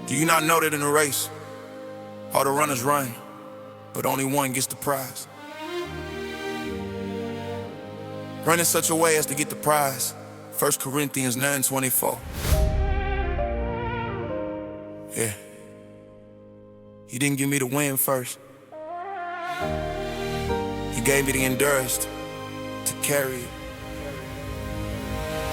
Do you not know that in a race, all the runners run, but only one gets the prize? Run in such a way as to get the prize. 1 Corinthians 9:24. Yeah. He didn't give me the win first. He gave me the endurance to carry it.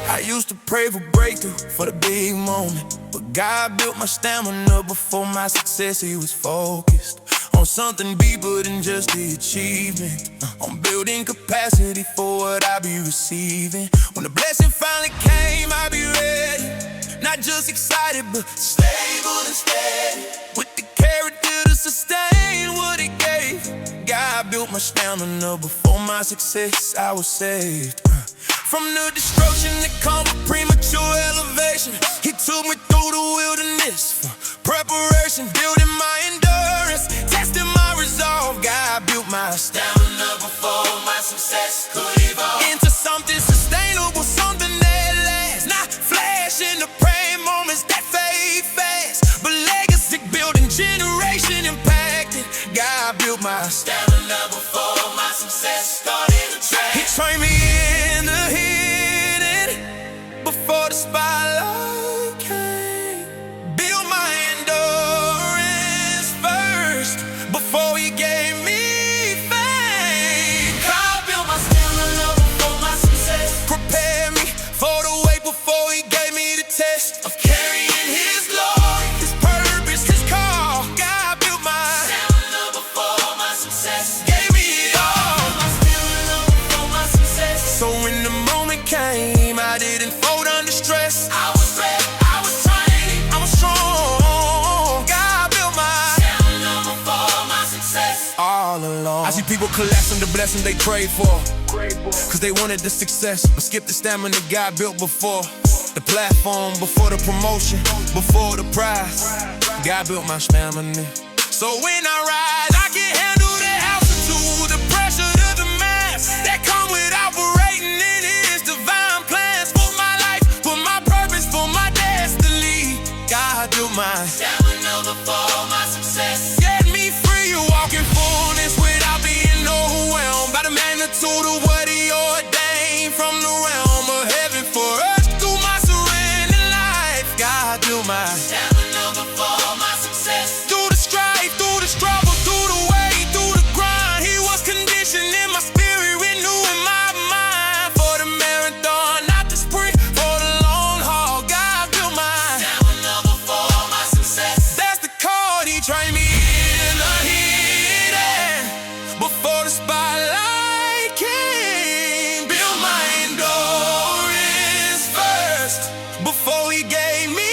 I used to pray for breakthrough, for the big moment, but God built my stamina before my success. He was focused on something deeper than just the achievement. I'm building capacity for what I be receiving. When the blessing finally came, I be ready. Not just excited, but stable and steady, with the character to sustain what He gave. God built my stamina before my success. I was saved from the destruction that comes with premature elevation. He took me through the wilderness for preparation, building my endurance, testing my resolve. God built my stamina before my success could evolve into something sustainable, something that lasts. Not flash in the praying moments that fade fast, but legacy building, generation impacted. God built my stamina before my success started to track. He trained me in the hidden before the spotlight came. Built my endurance first before He gave me fame. God built my stamina before my success. Prepared me for the wait before He gave me the test of carrying His glory, His purpose, His call. God built my stamina before my success. Gave me it all. My stamina before my success. So when the moment came, I didn't fold under stress. I was ready, I was trained, I was strong. God built my stamina before my success. All along, I see people collapse on the blessing they prayed for, cause they wanted the success, but skip the stamina God built before the platform, before the promotion, before the prize. God built my stamina, so when I rise, I can handle the altitude, the pressure to the mass that come with operating in His divine plans for my life, for my purpose, for my destiny. God built my stamina before my success. Set me free, walk in fullness without being overwhelmed by the magnitude of what He ordained from the realm of heaven for us through my surrender life. God built my stamina before my success. Through the strife, through the struggle, through the wait, through the grind, He was conditioning my spirit, renewing my mind for the marathon, not the sprint, for the long haul. God built my stamina before my success. That's the code He trained me in the hidden before the spotlight came. Built my endurance first before He gave me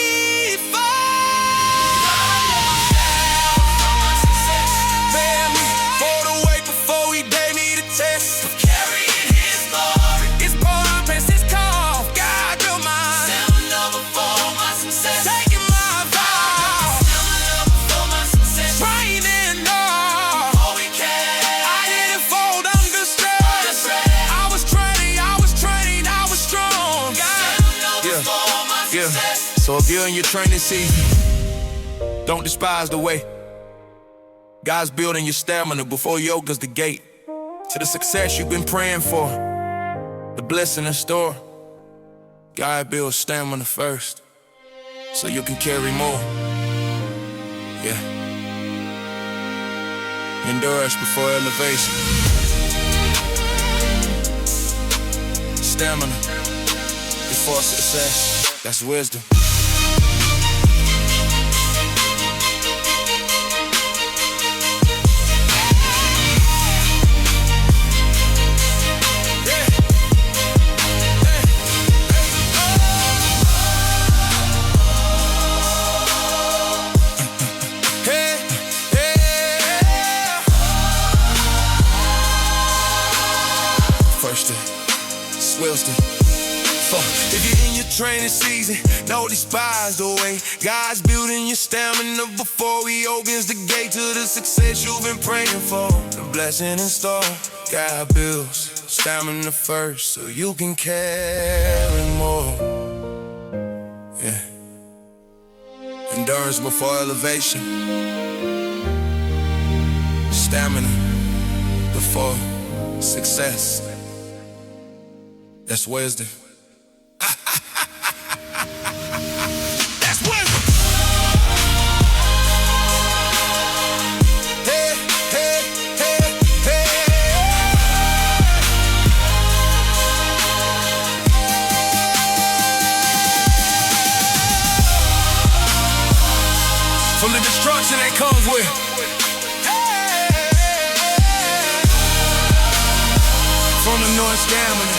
So if you're in your training season, don't despise the way. God's building your stamina before yoga's the gate to the success you've been praying for, the blessing in store. God builds stamina first so you can carry more. Yeah. Endurance before elevation. Stamina before success. That's wisdom. If you're in your training season, don't despise the way. God's building your stamina before He opens the gate to the success you've been praying for, the blessing in store. God builds stamina first so you can carry more. Yeah. And Endurance before elevation. Stamina before success. That's wisdom. That's wisdom. Hey, hey, hey, hey. From the destruction that comes with from the North stamina.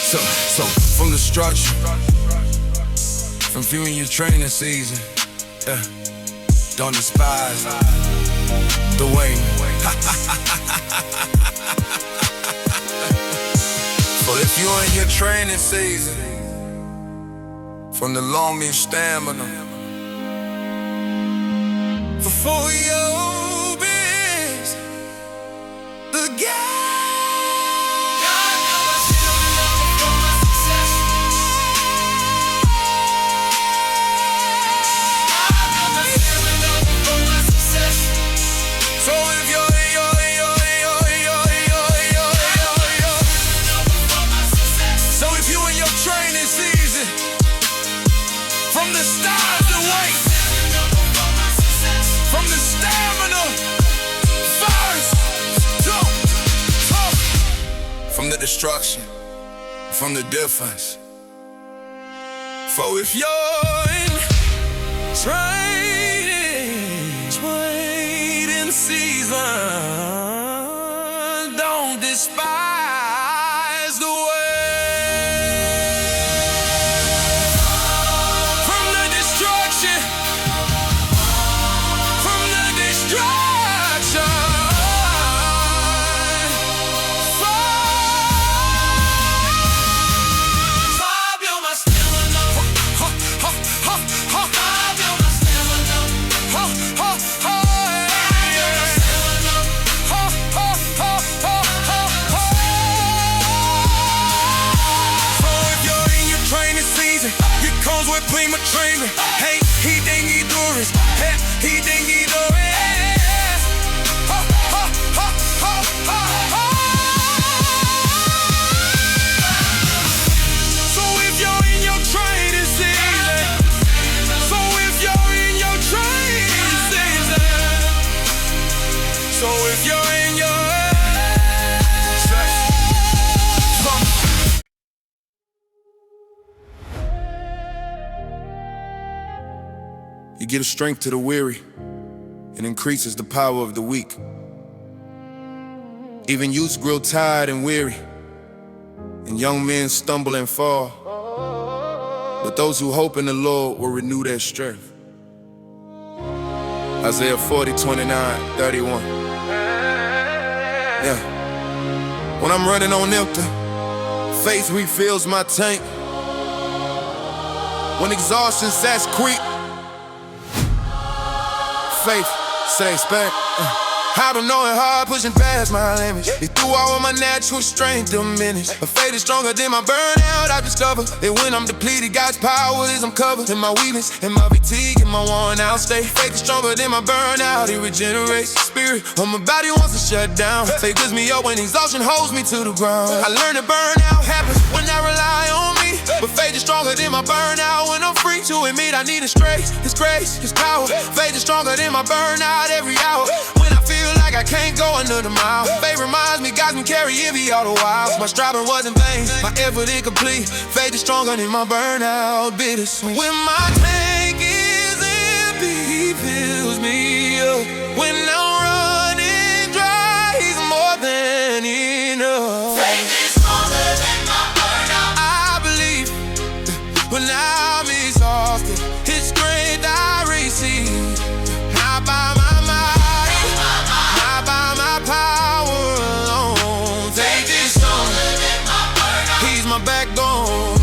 So from the structure, from viewing your training season, yeah. Don't despise the wing. So if you in your training season, from the longest stamina, for your biz, the game. From the stars to wait, from the stamina, first, from the destruction, from the difference. For if you're in trading season, don't despise the way. Prima training, hey, he dingy doris, hey, he dingy doris. Ha, ha, ha, ha, ha, ha. So if you're in your training season, so if you're in your training season, so if you're in your You give strength to the weary and increases the power of the weak. Even youths grow tired and weary, and young men stumble and fall. But those who hope in the Lord will renew their strength. Isaiah 40:29-31. Yeah. When I'm running on empty, faith refills my tank. When exhaustion sets quick, faith says back. I don't know it hard pushing past my limits. It threw all of my natural strength diminished. But faith is stronger than my burnout. I discover that when I'm depleted, God's power is I'm covered. In my weakness, in my fatigue, in my worn out state, faith is stronger than my burnout. It regenerates the spirit of my body wants to shut down. Faith lifts me up when exhaustion holds me to the ground. I learned that burnout happens when I rely on me. But faith is stronger than my burnout. When I'm free to admit I need His grace, His power. Faith is stronger than my burnout every hour. When I feel like I can't go another mile, faith reminds me, guides me, carry me all the while. My striving wasn't vain, my effort incomplete. Faith is stronger than my burnout, bittersweet. When my tank is empty, He fills me up. When I'm running dry, He's more than enough. Faith is stronger than my burnout. I believe when I'm exhausted, His strength I receive. Not by my might, not by my power alone. Faith is stronger than my burnout. He's my backbone.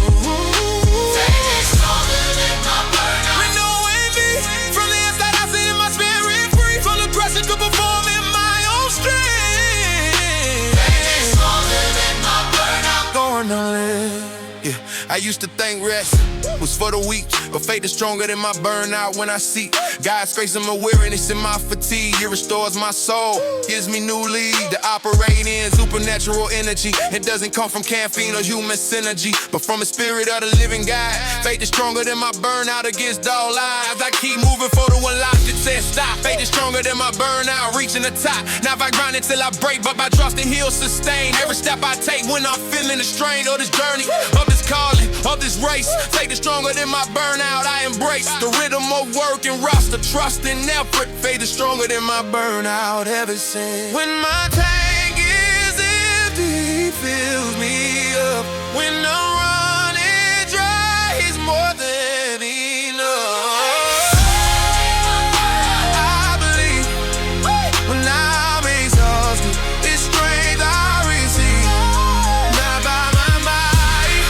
Faith is stronger than my burnout. Renewing me from the inside out, setting my spirit free from the pressure to perform in my own strength. Faith is stronger than my burnout. Going to live Yeah, I used to think rest was for the weak, but faith is stronger than my burnout when I seek God's grace and my weariness and my fatigue. It restores my soul, gives me new lead to operate in supernatural energy. It doesn't come from caffeine or human synergy, but from the spirit of the living God. Faith is stronger than my burnout against all odds. I keep moving for the one life that says stop. Faith is stronger than my burnout, reaching the top. Now if I grind until I break, but by trusting He'll sustain every step I take when I'm feeling the strain of this journey, of this calling, of this race. Faith is stronger than my burnout. I embrace the rhythm of work and roster, trust and effort. Faith is stronger than my burnout ever since. When my tank is empty, He fills me up. When I'm running dry, He's more than enough. I believe when I'm exhausted, His strength I receive. Not by my might,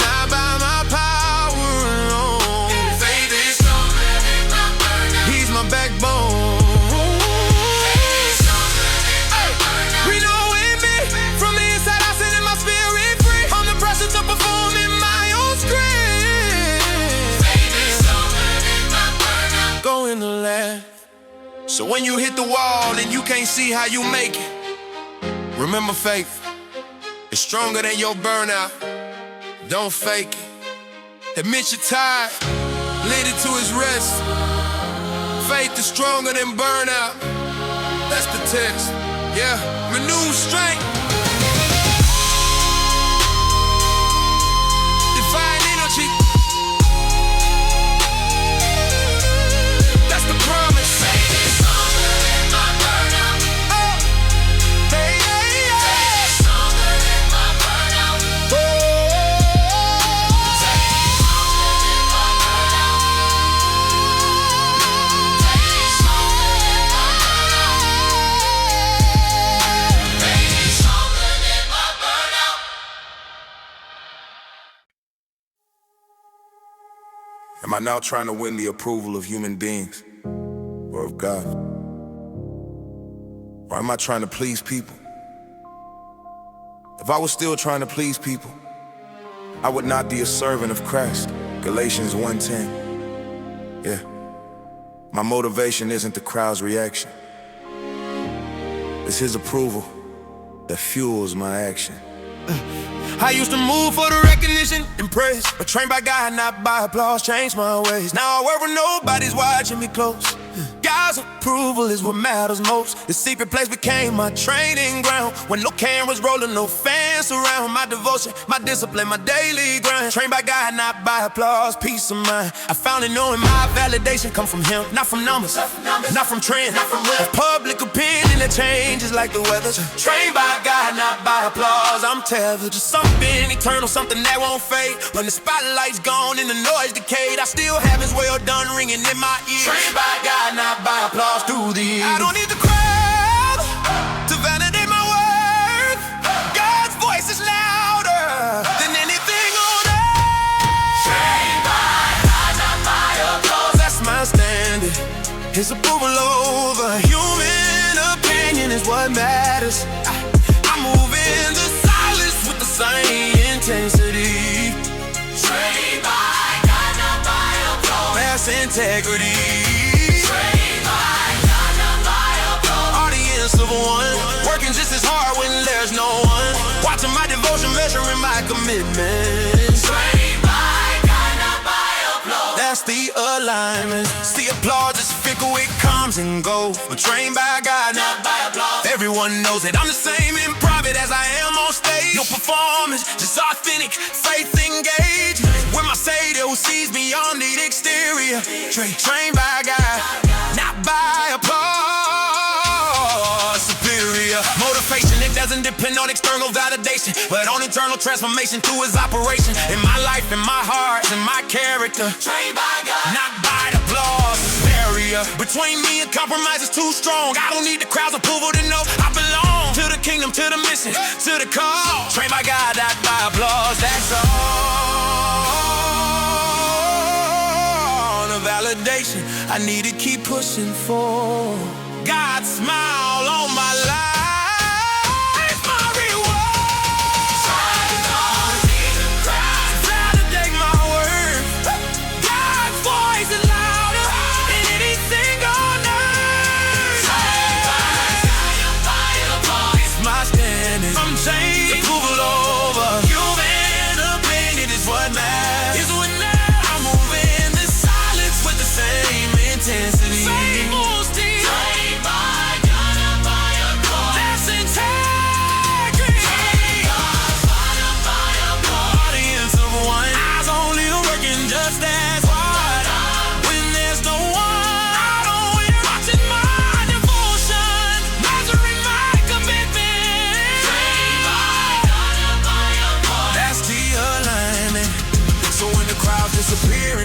not by my power alone. Faith is stronger than my burnout. He's my backbone. So when you hit the wall and you can't see how you make it, remember faith is stronger than your burnout. Don't fake it. Admit you're tired, lead it to His rest. Faith is stronger than burnout. That's the text. Yeah, renewed strength, divine energy. That's the promise. Am I now trying to win the approval of human beings or of God? Or am I trying to please people? If I was still trying to please people, I would not be a servant of Christ. Galatians 1:10. Yeah. My motivation isn't the crowd's reaction. It's His approval that fuels my action. I used to move for the recognition and praise, but trained by God, not by applause, changed my ways. Now I work when nobody's watching me close. God's approval is what matters most. The secret place became my training ground. When no cameras rolling, no fans around. My devotion, my discipline, my daily grind. Trained by God, not by applause, peace of mind. I found it knowing my validation come from Him, not from numbers, not from trends, of public opinion that changes like the weather. Trained by God, not by applause, I'm tethered to something eternal, something that won't fade. When the spotlight's gone and the noise decayed, I still have His well done ringing in my ear. Trained by God, not by applause through the years. I don't need the crowd to validate my worth. God's voice is louder than anything on earth. Trained by God, not by applause. That's my standard. His approval over human opinion is what matters. I move in the silence with the same intensity. Trained by God, not by applause. That's integrity. Of one, working just as hard when there's no one. Watching my devotion, measuring my commitment. Trained by God, not by applause. That's the alignment. See, applause is fickle, it comes and goes. But trained by God, not by applause. Everyone knows that I'm the same in private as I am on stage. No performance, just authentic, faith engaged. Where my Savior who sees beyond the exterior. Trained by God, not by applause. Motivation, it doesn't depend on external validation, but on internal transformation through His operation. In my life, in my heart, in my character. Trained by God, not by applause. Barrier between me and compromise is too strong. I don't need the crowd's approval to know I belong to the kingdom, to the mission, to the call. Trained by God, not by applause. That's all the validation I need to keep pushing for. God's smile on my life.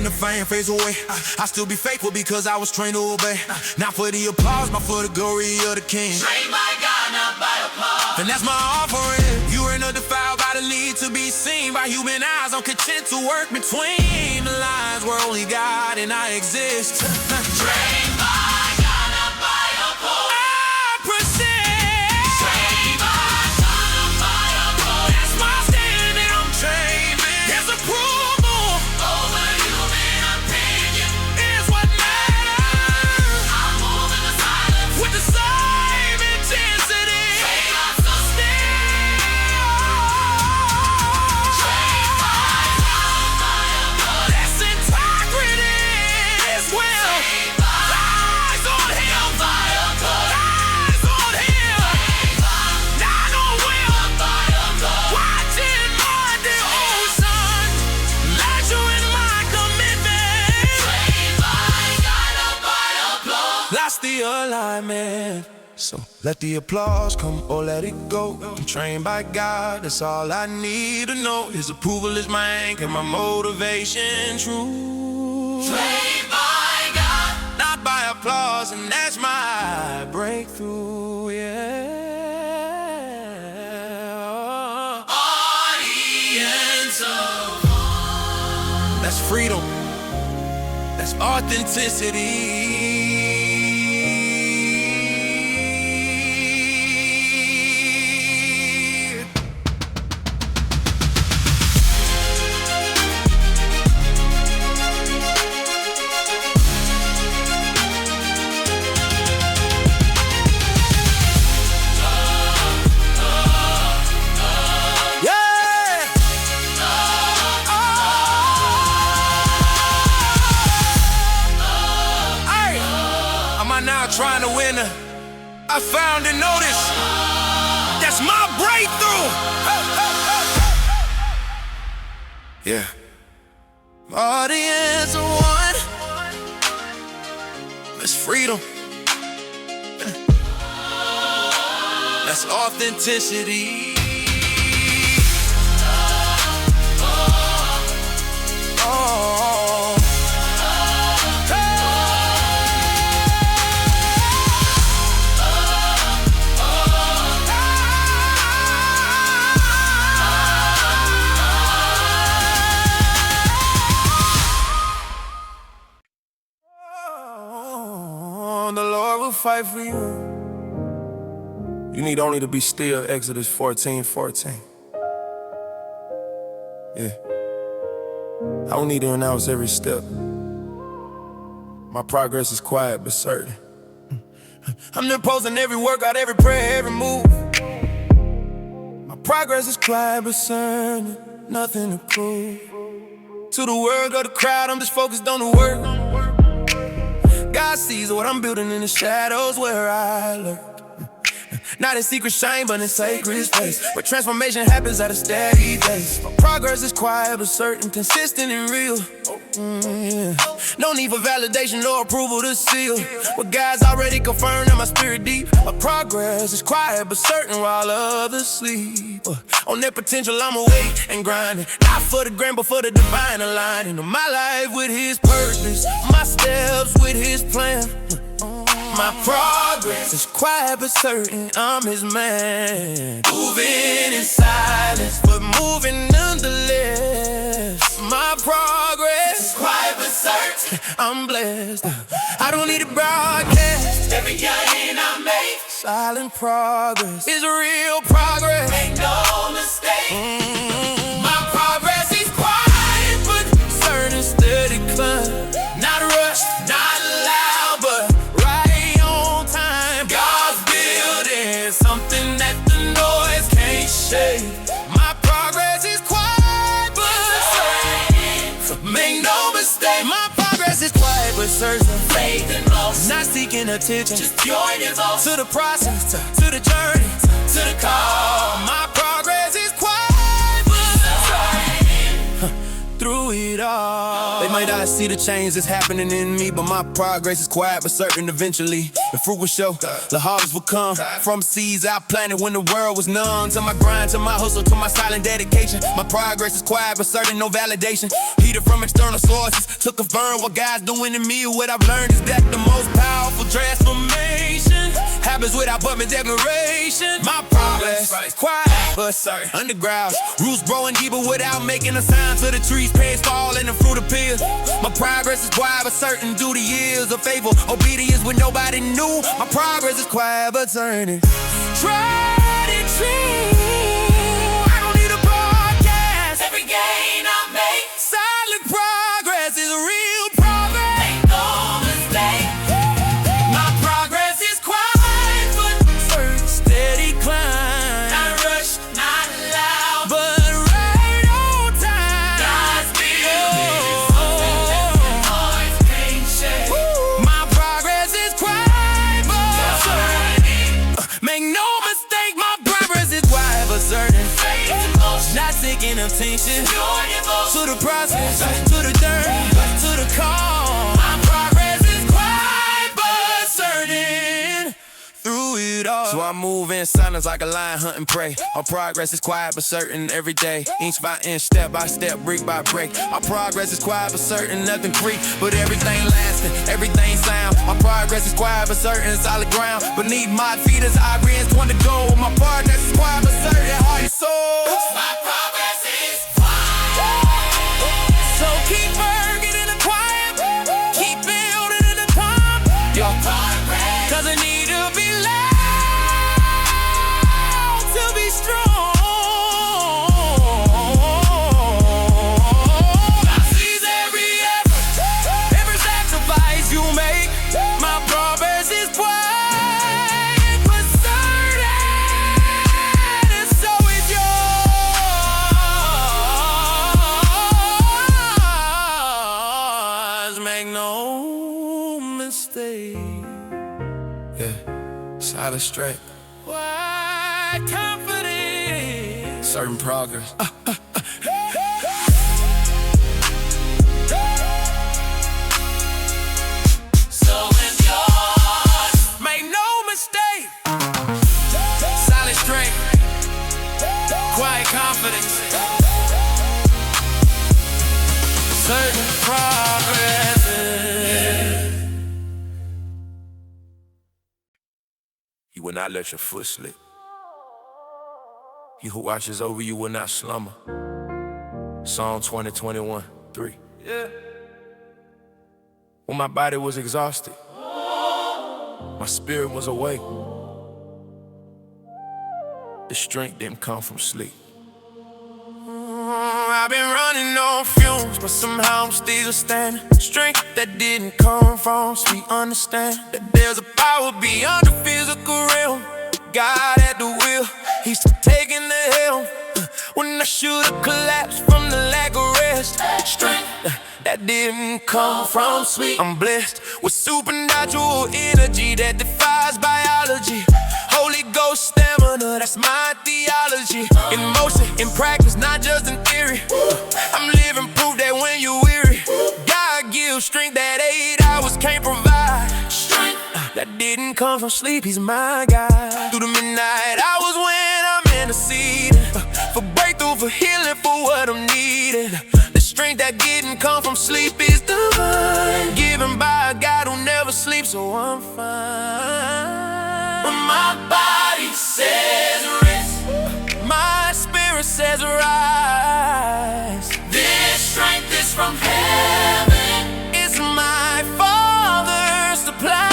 the fame fades away, I still be faithful because I was trained to obey. Not for the applause, but for the glory of the King. Trained by God, not by applause. And that's my offering. You are not defiled by the need to be seen by human eyes. I'm content to work between the lines where only God and I exist. Trained by God, not by applause. I present. Trained by God, not by applause. That's my standing. I'm trained. There's approval Over human opinion is what matters. I'm moving the silence With the same intensity. Trained not so still. Trained by God, not by applause. That's integrity as well. Trained by Eyes on him. by applause. Eyes on him. Trained by Not on will. by applause. Watching on the ocean. Measuring my commitment. Trained by God, not by applause. That's the alignment. So let the applause come or let it go. I'm trained by God, that's all I need to know. His approval is my anchor, my motivation true. Trained by God. Not by applause, and that's my breakthrough, yeah. Audience of That's freedom, that's authenticity. Trying to win I found and noticed that's my breakthrough. Yeah. Audience of one. That's freedom. That's authenticity. The Lord will fight for you. You need only to be still, Exodus 14:14. Yeah. I don't need to announce every step. My progress is quiet but certain. I'm there posting every workout, every prayer, every move. My progress is quiet but certain. Nothing to prove. To the world or the crowd, I'm just focused on the work. God sees what I'm building in the shadows where I lurk. Not in secret shame, but in sacred space, where transformation happens at a steady pace. My progress is quiet but certain, consistent and real. No need for validation or approval to seal what God's already confirmed in my spirit deep. My progress is quiet but certain while others sleep. On their potential I'm awake and grinding, not for the gram but for the divine aligning of my life with His purpose, my steps with His plan. My progress is quiet but certain, I'm His man. Moving in silence, but moving nonetheless. My progress is quiet but certain. I'm blessed. I don't need to broadcast Every gain I make. Silent progress is real progress. Make no mistake. My progress is quiet but certain, steady climb. Not rushed, not loud, but right on time. God's building something that the noise can't shake. My progress is quiet but certain. Make no mistake. My progress is quiet but certain. Faith and motion. Not seeking attention, Just pure devotion. to the process, to the journey, To the call. my progress is quiet but Certain. through through it all. They might not see the change that's happening in me, but my progress is quiet but certain eventually. The fruit will show, the harvest will come. From seeds I planted when the world was none. To my grind, to my hustle, to my silent dedication. My progress is quiet but certain, no validation. Heated from external sources to confirm what God's doing in me. What I've learned is that the most powerful transformation happens without public declaration. My progress is quiet but certain, underground. Roots growing deeper without making a sign to the trees. Pays fall and the fruit appears. My progress is quiet but certain due to years of faithful obedience when nobody knew. My progress is quiet but certain. Tried and true. I don't need a broadcast. Every gain I make, Silent progress is real progress. ain't no mistake. My progress is quiet but certain. Steady climb, Not rushed, not loud. but right on time. God's building something that the noise can't shake. My progress is quiet but certain. Make no mistake, my progress is quiet but certain. Faith and motion, Not seeking attention pure devotion. to the process, to the dirt, to the call. My progress is quiet but certain through it all. So I move in silence like a lion hunting prey. Our progress is quiet but certain every day. Inch by inch, step by step, brick by brick. Our progress is quiet but certain, nothing free, but everything lasting, everything sound. My progress is quiet but certain, solid ground. Beneath my feet is ivory and torn to gold. My progress is quiet but certain, heart and soul. My progress is quiet. So keep working in the quiet, keep building in the calm. Your Progress, cause I need to be loud to be strong. God sees every effort, every sacrifice you make. My progress is quiet but certain, and so is yours. Make no mistake. Yeah, solid straight. Why confidence? Certain progress. so is yours. Make no mistake. Solid straight. Quiet confidence. Certain progress. You will not let your foot slip. He who watches over you will not slumber. Psalm 20:21-3. Yeah. When my body was exhausted, my spirit was awake. The strength didn't come from sleep. I've been running on fumes, but somehow I'm still standing. Strength that didn't come from sleep. Understand that there's a power beyond the physical realm. God at the wheel, He's taking the helm. When I should've collapsed from the lack of rest. Strength that didn't come from sleep. I'm blessed with supernatural energy that defies biology. Holy Ghost stamina, that's my theology. In motion, in practice, not just in theory. I'm living proof that when you're weary, God gives strength that 8 hours can't provide. Strength that didn't come from sleep, He's my guide. Through the midnight hours when I'm interceding for breakthrough, for healing, for what I'm needing. The strength that didn't come from sleep is divine, given by a God who never sleeps, so I'm fine. When my body says rest, My spirit says rise. this strength is from heaven. It's my Father's supply.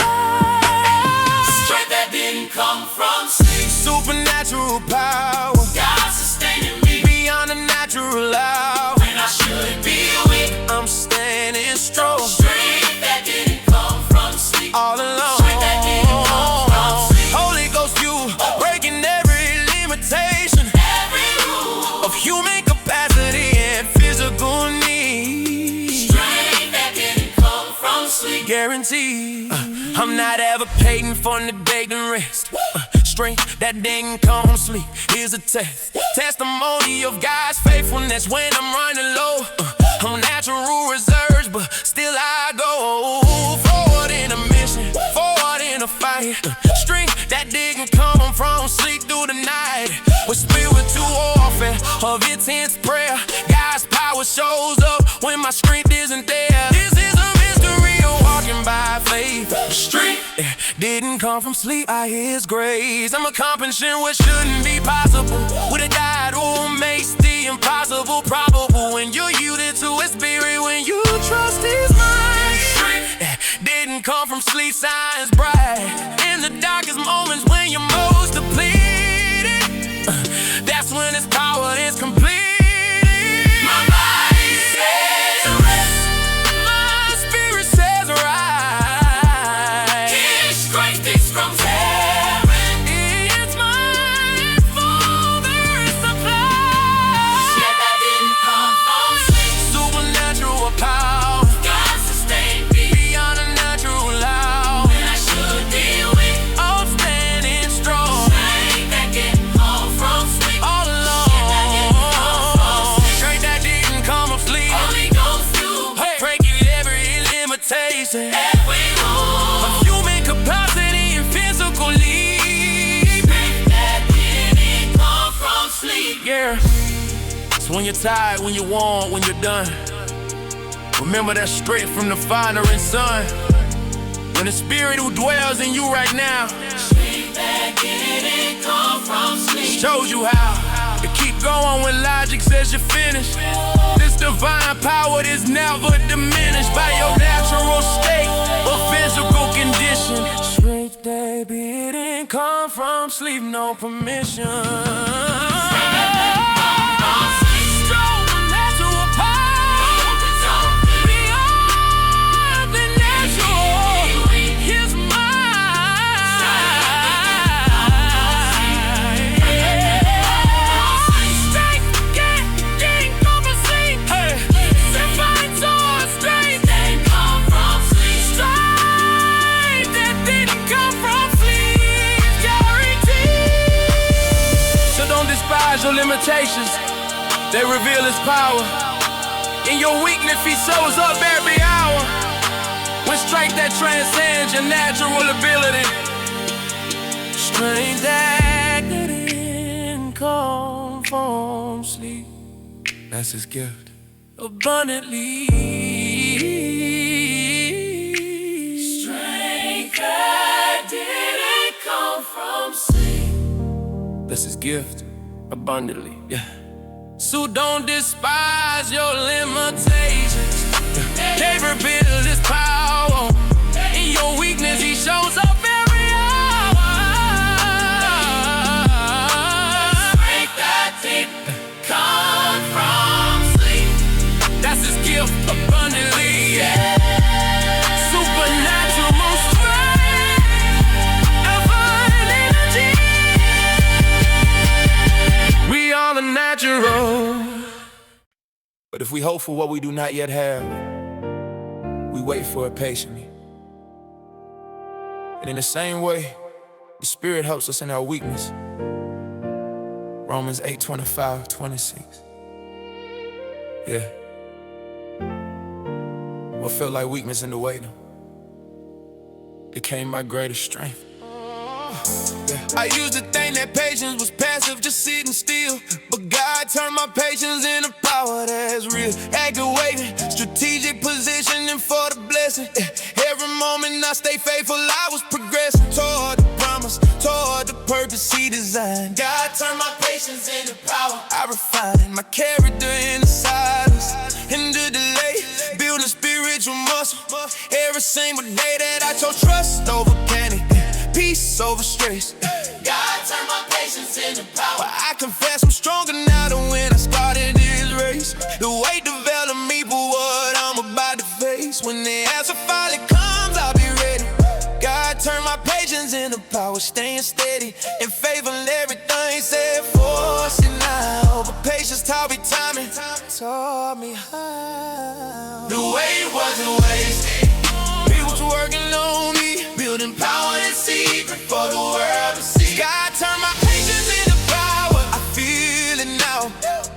Strength that didn't come from sleep. Supernatural power God sustaining me beyond the natural law. when I should be weak. I'm standing strong Strength that didn't come from sleep. all alone. Strength that didn't come from sleep. Holy Ghost, you breaking every limitation Every rule. of human capacity and physical needs. Strength that didn't come from sleep. Guaranteed. I'm not advocating for neglect and rest. Strength that didn't come from sleep. Here's a test. Testimony of God's faithfulness when I'm running low. I'm of intense prayer. God's power shows up when my strength isn't there. This is a mystery of walking by faith. Strength didn't come from sleep, I hear His grace. I'm accomplishing what shouldn't be possible with a God who makes the impossible probable. When you're yielded to His Spirit, when you trust His mind. Strength didn't come from sleep, shines bright in the darkest moments when you're most depleted. That's when His power is complete. My body says rest, my spirit says rise. His strength is from heaven, it's my Father's supply. Yet that didn't come from sleep. Supernatural power, God sustained me beyond a natural law. When I should be weak, I'm standing strong. Strength that didn't come from sleep. All alone, strength that didn't come from sleep. Holy Ghost, you breaking every limitation, every rule of human capacity and physical need. Strength that didn't come from sleep. Yeah. So when you're tired, when you're worn, when you're done, remember that strength from the Father and Son. When the Spirit who dwells in you right now, strength that didn't come from sleep, shows you how to keep going when logic says you're finished. This divine power is never diminished by your natural state or physical condition. Strength that didn't come from sleep, no permission. Your limitations, they reveal His power. In your weakness, He shows up every hour. With strength that transcends your natural ability. Strength that didn't come from sleep. That's His gift. Abundantly. Strength that didn't come from sleep. That's His gift. Abundantly, yeah. So don't despise your limitations. They reveal His power. In your weakness, He shows up every hour. Strength that didn't come from sleep. That's His gift abundantly, yeah. Supernatural strength, divine energy. We are the natural. But if we hope for what we do not yet have, we wait for it patiently. And in the same way, the Spirit helps us in our weakness. Romans 8:25-26. Yeah. What felt like weakness in the waiting became my greatest strength. Yeah. I used to think that patience was passive, just sitting still. But God turned my patience into power that's real. Active waiting, strategic positioning for the blessing. Every moment I stay faithful, I was progressing toward the promise, toward the purpose He designed. God turned my patience into power. I refined my character in the silence, in the delay, building spiritual muscle. Every single day that I chose trust over panic, peace over stress. God turned my patience into power. I confess I'm stronger now than when I started this race. The weight developed me for what I'm about to face. When the answer finally comes, I'll be ready. God turned my patience into power, staying steady in favor of everything said force it now. But patience taught me timing, taught me how. The wait wasn't wasted. People was working on me, building power and secret for the world to see. God turned my patience into power. I feel it now.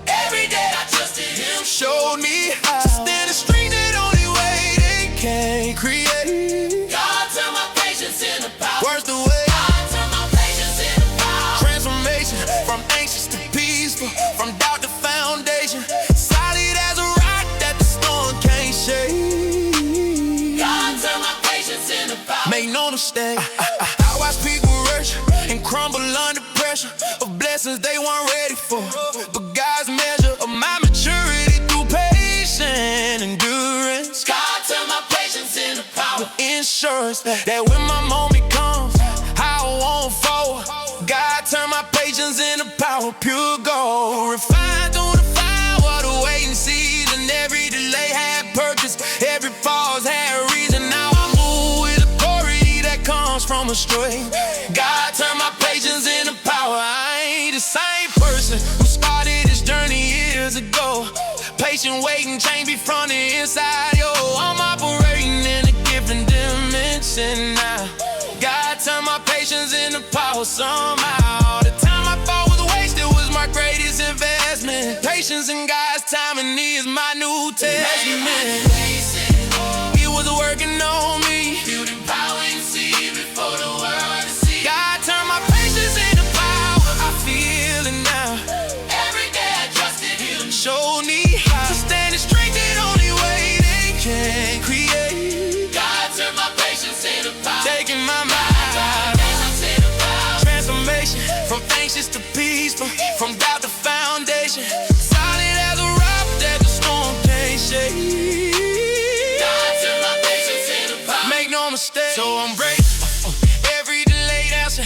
Every day I trusted Him, showed me how to stand the strength that only waiting can't create. God turned my patience into power. Words the way. God turned my patience into power. Transformation from anxious to peaceful, from doubt to lessons they weren't ready for. But God's measure of my maturity through patience and endurance. God turned my patience into power. Insurance that when my moment comes, I won't fall. God turned my patience into power, pure gold. Refined through the fire, what a waiting season. Every delay had purpose, every pause had a reason. Now I move with authority that comes from a strength. God turned my patience into power. I ain't the same person who started this journey years ago. Patient waiting, change me from the inside. Yo, I'm operating in a different dimension now. God turned my patience into power somehow. The time I thought was wasted was my greatest investment. Patience in God's timing is my New Testament. He was working on me, Building power and see before the world to see. God turned my patience into power. I feel it now. Every day I trusted him. Showed me how to stand in strength that only way they can create. God turned my patience into power. Taking my mind. Transformation from anxious to peaceful, from doubt to foundation. Solid as a rock that the storm can't shake. God turned my patience into power. Make no mistake. So I'm grateful. Every delayed answer,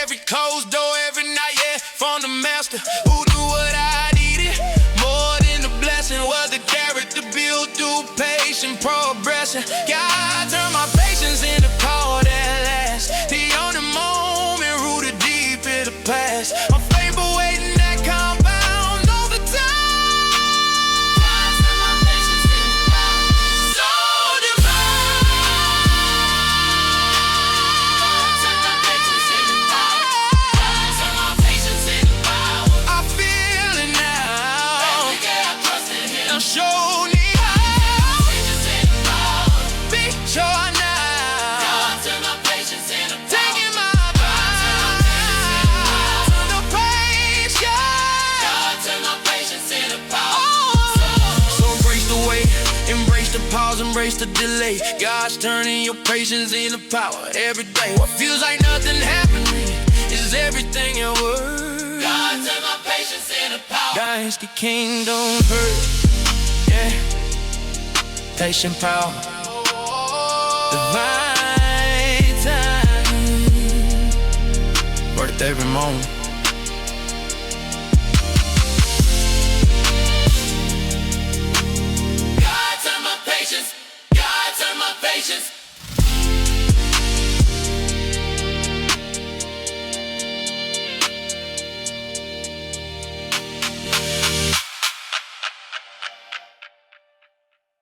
every closed door, every night, yeah, from the master who knew what I needed. More than the blessing was the character built through patient progression. God turned my patience into power that lasts. The only moment rooted deep in the past. I'm faithful waiting that compound over time. God turned my patience into power. So divine. God turned my patience into power. God turned my patience into power. I feel it now. Every day I trusted him. Now show me how. Patience into power. Big joy now. God turned my patience into power. Taking my mind to the place, yeah. God turned my patience into power. So embrace the wait, embrace the pause, embrace the delay. God's turning your patience into power every day. What feels like nothing happening is everything at work. God turned my patience into power. Guys, the kingdom hurt, yeah. Patient power, divine time, worth every moment. God turned my patience. God turned my patience.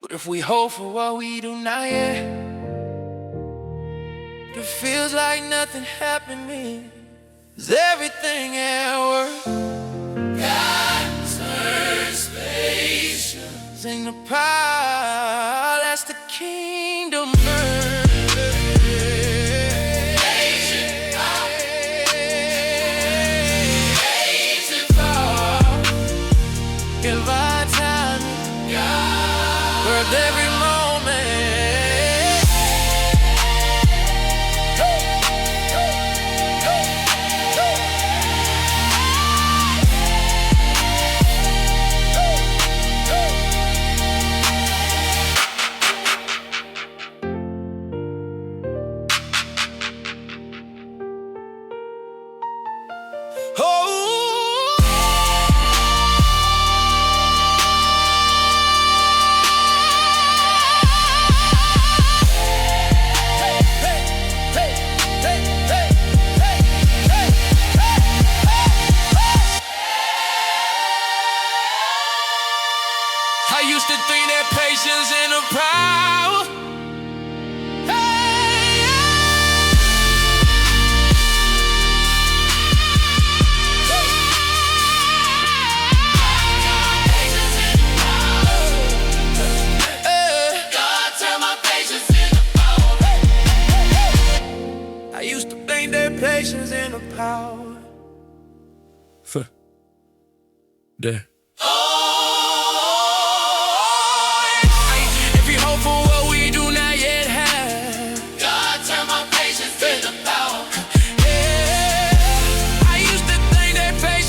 But if we hope for what we do not yet, it feels like nothing happening. Is everything at work? God turns patience. Sing the power, that's the kingdom birth. Patient power. Patient power. Give our time, God. worth every moment. I used to think that patience and the power. Hey, God turned my patience into power. I used to think that patience and the power. There. Every hope for what we do not yet have. God turned my patience into power. Yeah, I used to think that patience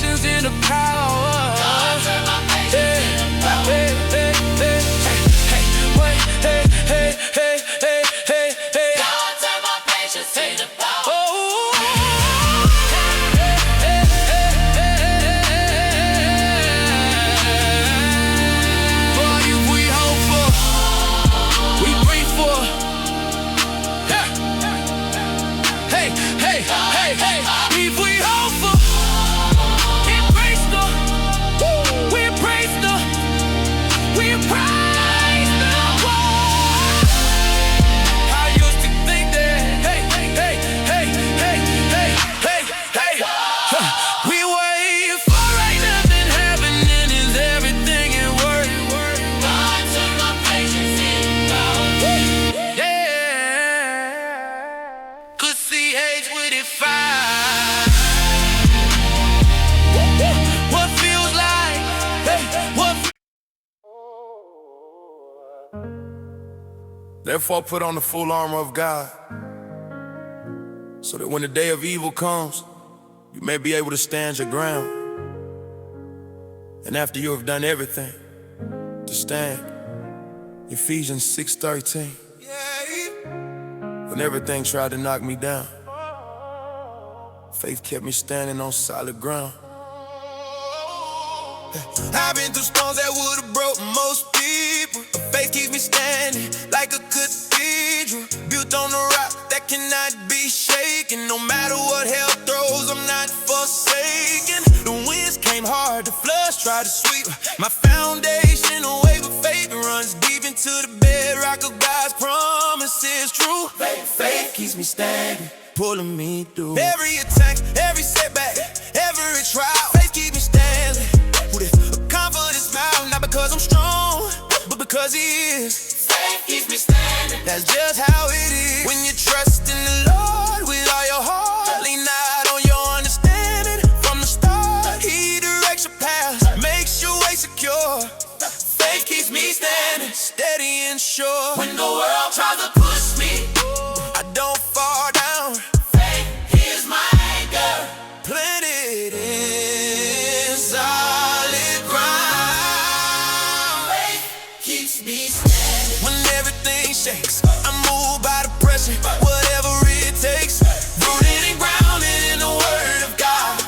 Therefore put on the full armor of God, so that when the day of evil comes, you may be able to stand your ground. And after you have done everything, to stand. Ephesians 6:13. When everything tried to knock me down, faith kept me standing on solid ground. I've been through storms that would've broke most people, but faith keeps me standing like a cathedral, built on a rock that cannot be shaken. No matter what hell throws, I'm not forsaken. The winds came hard, the floods tried to sweep my foundation away, but faith runs deep into the bedrock of God's promises true. Faith keeps me standing, pulling me through every attack, every setback, every trial. Faith keeps me standing with a confident smile, not because I'm strong, but because He is. Faith keeps me standing. That's just how it is. When you trust in the Lord with all your heart, lean not on your understanding. From the start, He directs your path, makes your way secure. Faith keeps me standing, steady and sure. When the world tries to push me, I don't fall down. faith is my anchor. Planted in solid ground. Faith keeps me standing. When everything shakes, I'm moved by the pressure, whatever it takes. Rooted and grounded in the Word of God.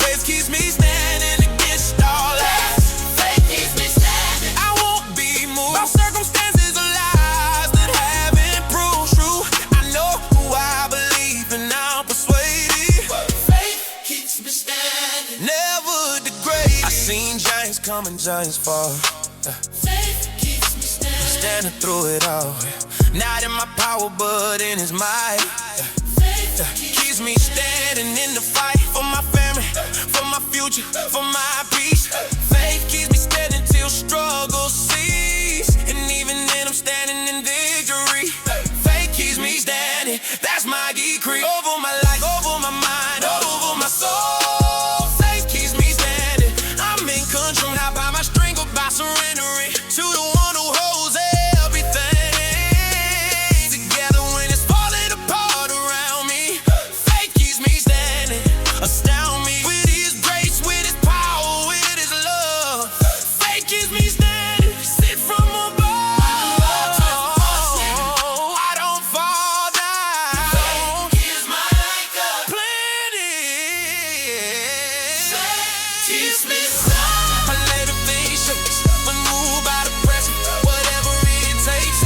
Faith keeps me standing against all odds. Faith keeps me standing. I won't be moved by circumstances or lies that haven't proved true. I know who I believe and I'm persuaded. Faith keeps me standing. Never degrade. I seen giants come and giants fall. Faith keeps me standing. Standing through it all. Not in my power, but in His might. Faith Keeps me standing in the fight for my family, for my future, for my peace. Faith keeps me standing till struggle cease, and even then I'm standing in victory. Faith keeps me standing, that's my decree. Over my life, over my mind, over my soul. Faith keeps me standing. I'm in control, not by my strength, but by surrendering to the one who holds everything together when it's falling apart around me. Faith keeps me standing, astound me with His grace, with His power, with His love. Faith keeps me standing, sit from above. I don't fall down. is my anchor. Planted. Keeps me standing. I let the faith shake, when moved by the pressure, whatever it takes.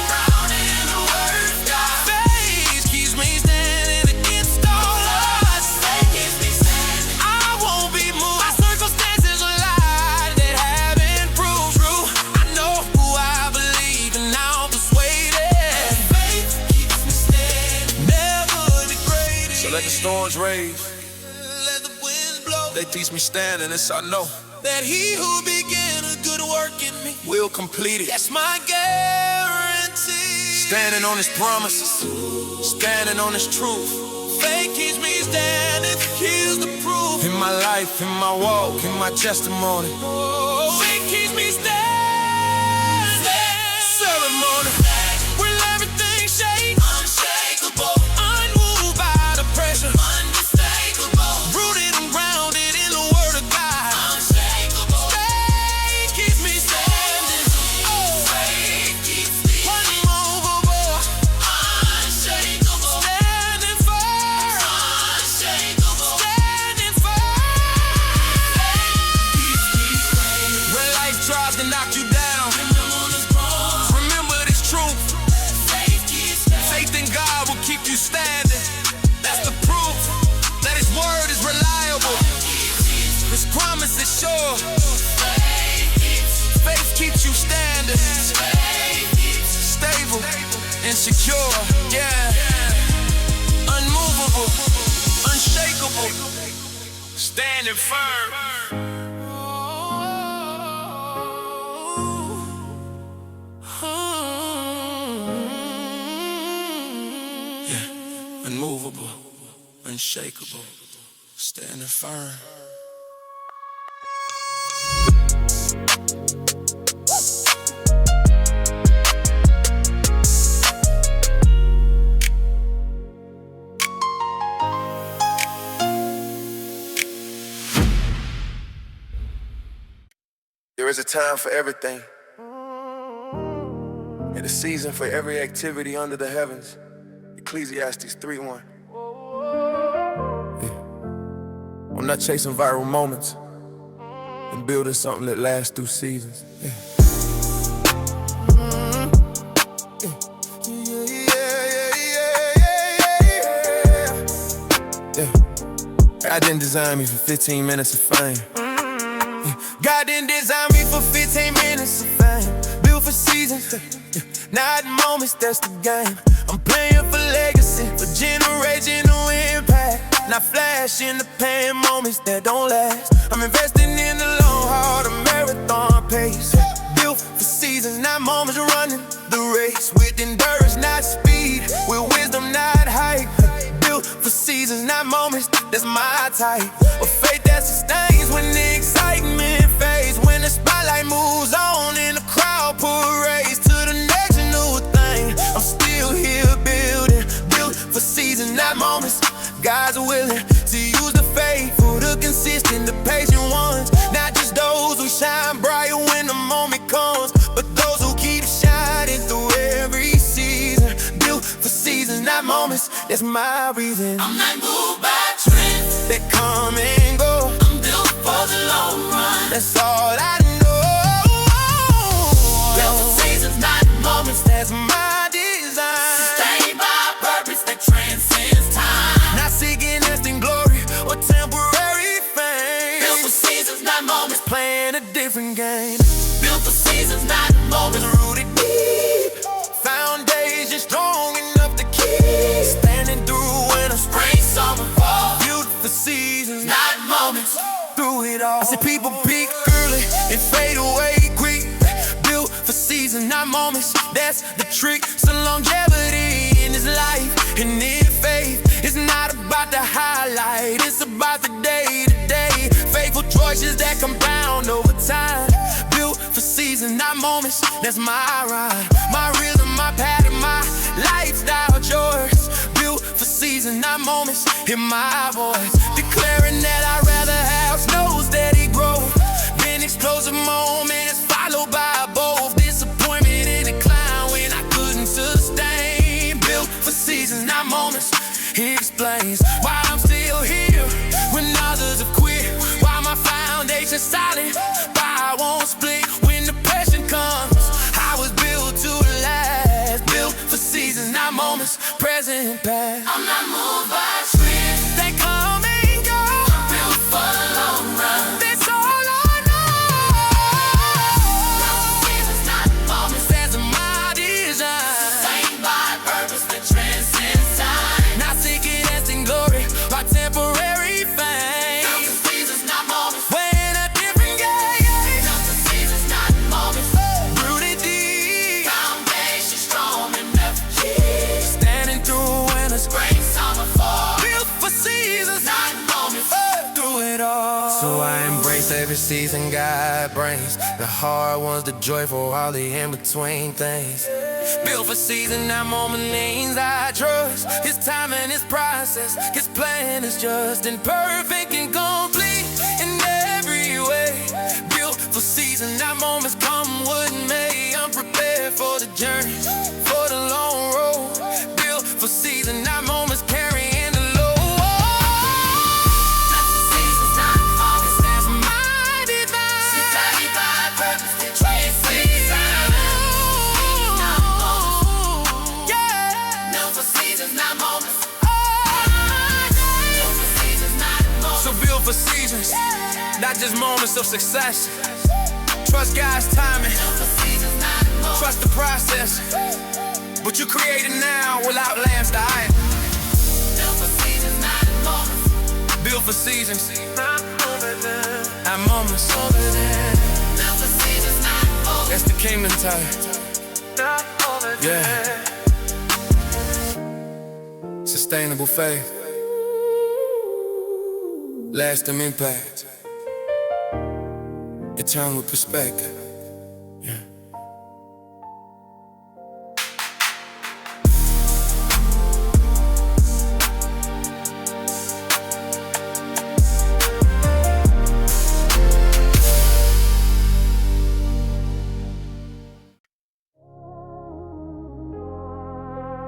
Grounded in the Word of God. Faith keeps me standing against all odds. Faith keeps me standing. I won't be moved by circumstances or lies that haven't proved true. I know who I believe and now I'm persuaded. Faith keeps me standing. Never degraded. So let the storms rage, let the winds blow. They teach me standing, and so I know that He who began a good work in me will complete it. That's my guarantee. Standing on His promises, standing on His truth. Faith keeps me standing, here's the proof. In my life, in my walk, in my testimony. Faith keeps me standing. Ceremony, will everything shake? Unshakable. Unmoved by the pressure, Unmistakable. rooted and grounded in the Word of God. Unshakable. Faith keeps me standing. Faith keeps me Unmovable, unshakable. standing firm, Unshakable. standing firm. Keeps me standing. When life tries to knock you down, On His cross. remember this truth. Faith keeps standing. Faith in God will keep you standing. That's the proof that His word is reliable. His promise is sure. Faith keeps you standing, stable and secure. Yeah, unmovable, unshakable, standing firm. Yeah, unmovable, unshakable, standing firm. There's a time for everything, and a season for every activity under the heavens. Ecclesiastes 3:1. Yeah. I'm not chasing viral moments and building something that lasts through seasons. Yeah. God didn't design me for 15 minutes of fame. God didn't design me for 15 minutes of fame. Built for seasons, not moments, that's the game. I'm playing for legacy, for generational impact. Not flash in the pan moments that don't last. I'm investing in the long haul, the marathon pace. Built for seasons, not moments, running the race. With endurance, not speed. With wisdom, not height. Built for seasons, not moments, that's my type. A faith that sustains when the excitement fades. When the spotlight moves on and the crowd parades to the next new thing. I'm still here building, built for seasons, not moments. God's willing to use the faithful, the consistent, the patient ones. Not just those who shine bright when the moment comes, but those who keep shining through every season. Built for seasons, not moments, that's my reason. I'm not moved by trends that come and go. I'm built for the long run. That's all I know. Built for seasons, not moments. That's my design. Sustained by a purpose that transcends time. Not seeking instant glory or temporary fame. Built for seasons, not moments. Playing a different game. Built for seasons, not moments. Rooted deep, foundation strong enough to keep standing through winter, Spring, summer, fall. built for seasons, Not moments. through it all. I see people peak early and fade away quick. Built for seasons, not moments. That's the trick. Some longevity in this life and in faith. It's not about the highlight, it's about the day-to-day. Faithful choices that compound over time. Built for seasons, not moments. That's my ride, my rhythm, my pattern, my lifestyle choice. Built for seasons, not moments. Hear my voice declaring that I'd rather have slow, steady growth than explosive moments followed by both disappointment and decline when I couldn't sustain. Built for seasons, not moments. He explains why I'm still here when others have quit. Why my foundation's solid, why I won't split when the passion comes. I was built to last. Built for seasons, not moments. Present and past. I'm not moved by trends. They come and go. I'm built for the long run. That's all I know. Built for seasons, not moments. That's my design. Sustained by a purpose that transcends time. Not seeking instant glory or temporary fame. Built for seasons, not moments. We're in a different game. Built for seasons, not moments. Rooted deep, Foundation strong enough to keep. standing through winter, Spring, summer, fall. built for seasons, Not moments. through it all. So I embrace every season God brings. The hard ones, the joyful, all the in-between things. Built for season, not moment leans I trust. His time and his process, his plan is just and perfect and complete in every way. Built for season, not moments, come what may. I'm prepared for the journey, for the long road. Built for season, not moments, carrying the load. Built for seasons, not moments. That's my design. Sustained by a purpose that transcends time. Not moments. Yeah. Built for seasons, not moments. Oh, Built for seasons, not moments. so built for seasons, not just moments of success. Trust God's timing, Built for seasons, not moments. trust the process. What you created now will outlast the hype. Built for seasons, not moments. Built for seasons, not moments. Built for seasons, not moments. That's the kingdom type. Yeah. Sustainable faith, lasting impact, eternal perspective. Yeah.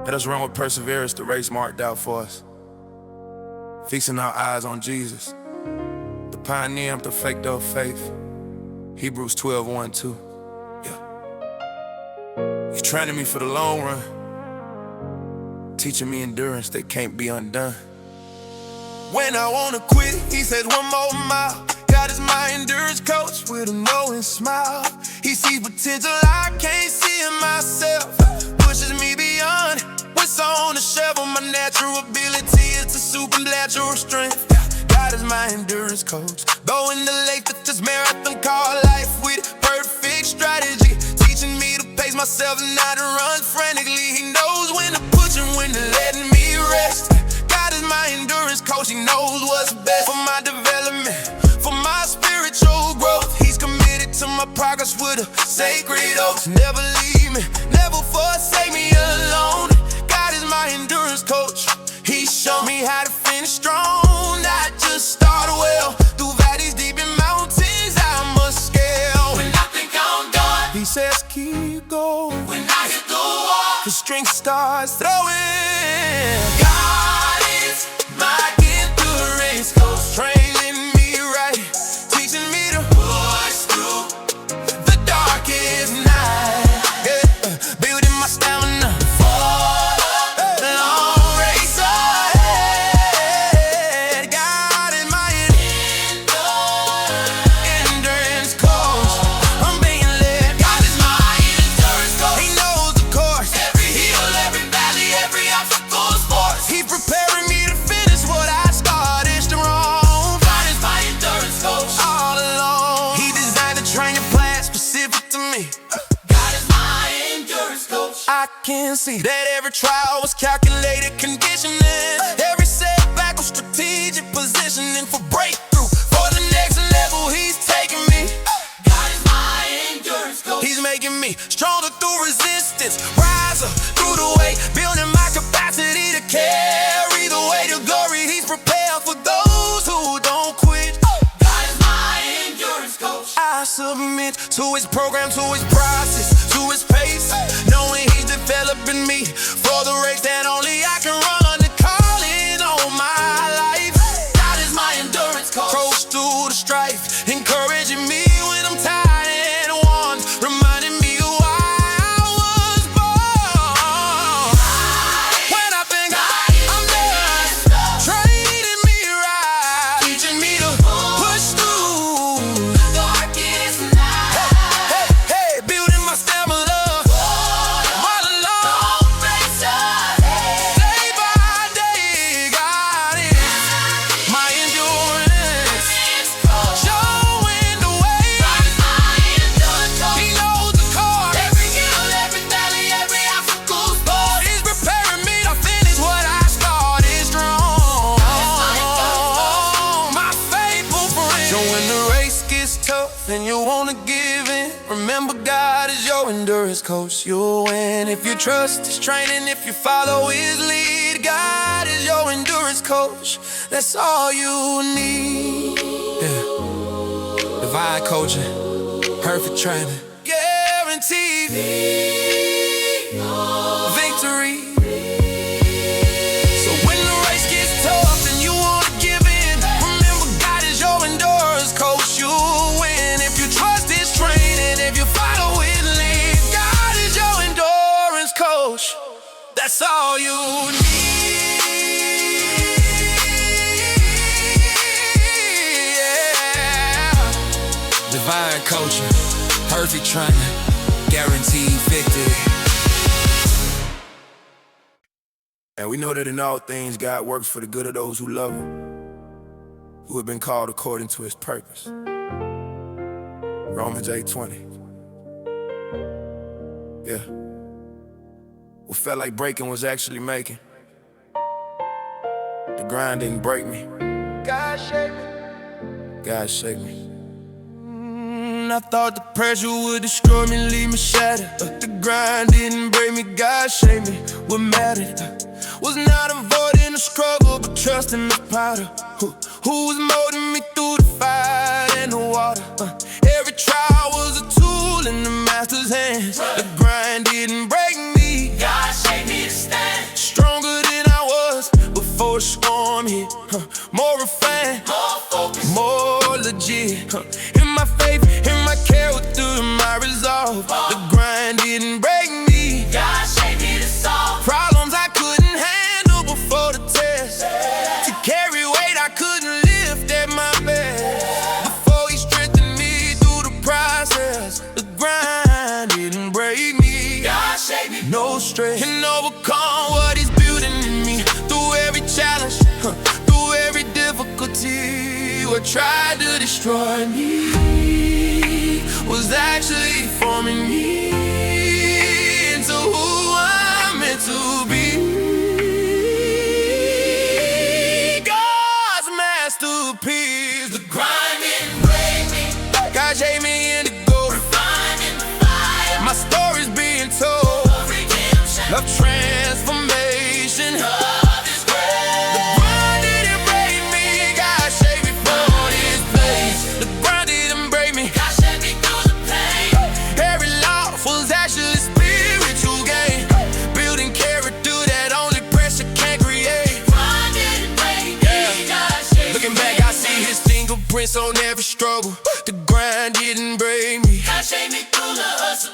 Let us run with perseverance the race marked out for us, fixing our eyes on Jesus, the pioneer and perfecter of faith. Hebrews 12:1-2. Yeah. He's training me for the long run, teaching me endurance that can't be undone. When I wanna quit, he says one more mile. God is my endurance coach with a knowing smile. He sees potential I can't see in myself, pushes me beyond what's on the shelf. My natural ability is the supernatural strength. God is my endurance coach, going the length of this marathon called life with perfect strategy, teaching me to pace myself and not to run frantically. He knows when to push and when to let me rest. God is my endurance coach, he knows what's best for my development, for my spiritual growth. He's committed to my progress with a sacred oath. Never leave me, never forsake me alone. God is my endurance coach, he showed me how to finish strong, not just start well. Through valleys deep in mountains I must scale. When I think I'm done, he says keep going. when I hit the wall, The strength starts throwing. God is my endurance coach, Training me right, teaching me to push through the darkest night. Yeah. Building my stamina for the long race ahead. God is my endurance coach. I'm being led. God is my endurance coach. He knows the course. Every hill, every valley, every obstacle is forced. He's preparing me to finish what I started strong. God is my endurance coach. All along, he designed a training plan specific to me. God is my endurance coach. I can see that every trial was calculated conditioning. Every setback was strategic positioning for breakthrough. For the next level, he's taking me. God is my endurance coach. He's making me stronger through resistance, riser through the way, building my capacity to carry the weight of glory. He's prepared for those who don't quit. God is my endurance coach. I submit to his program, to his process, to his pace, knowing he's developing me for the race that only I can run. The calling on my life. God is my endurance coach. Coach through the strife, encouraging me when I'm tired and worn, reminding me of why I was born. When I think I'm done, training me right, teaching me to push through. Darkest night, Hey, building my stamina all along. long race ahead. Day by day, God is my endurance, showing the way. God is my endurance coach. He knows the course. Every hill, every valley, every obstacle is forced. He's preparing me to finish what I started strong. My faithful friend. So when the race gets tough and you wanna give in, remember God is your endurance coach. You'll win if you trust his training, if you follow his lead. God is your endurance coach. That's all you need. Yeah. Divine coaching, perfect training, guaranteed victory. So when the race gets tough and you wanna give in, remember God is your endurance coach. You'll win if you trust his training, if you follow his lead. God is your endurance coach. That's all you need. Yeah. Divine coaching, perfect training, guaranteed victory. And we know that in all things, God works for the good of those who love him, who have been called according to his purpose. Romans 8:20. Yeah. What felt like breaking was actually making. The grind didn't break me. God shaped me. God shaped me. I thought the pressure would destroy me, leave me shattered. The grind didn't break me, God shaped me. What mattered was not avoiding the struggle, but trusting the powder. Who was molding me through the fire and the water. Every trial was a tool in the master's hands. The grind didn't break me. God shaped me to stand. grind didn't break me. God shaped me to solve Problems I couldn't handle before the test. To carry weight I couldn't lift at my best. Before he strengthened me through the process. The grind didn't break me. God shaped me. No stress can overcome what he's building in me. Through every challenge, through every difficulty, what tried to destroy me was actually forming me into who I'm meant to be. God's masterpiece. The grind didn't break me. God shaped me into gold. Refined in the fire. My story's being told Of redemption. of transformation. Of His grace. The grind didn't break me. God shaped me for His place. The grind didn't break me. God shaped me through the pain. Every loss was actually spiritual gain. Building character that only pressure can't create. Grind didn't break me. God shaped me. Looking back, I see His fingerprints on every struggle. The grind didn't break me. God shaped me through the hustle.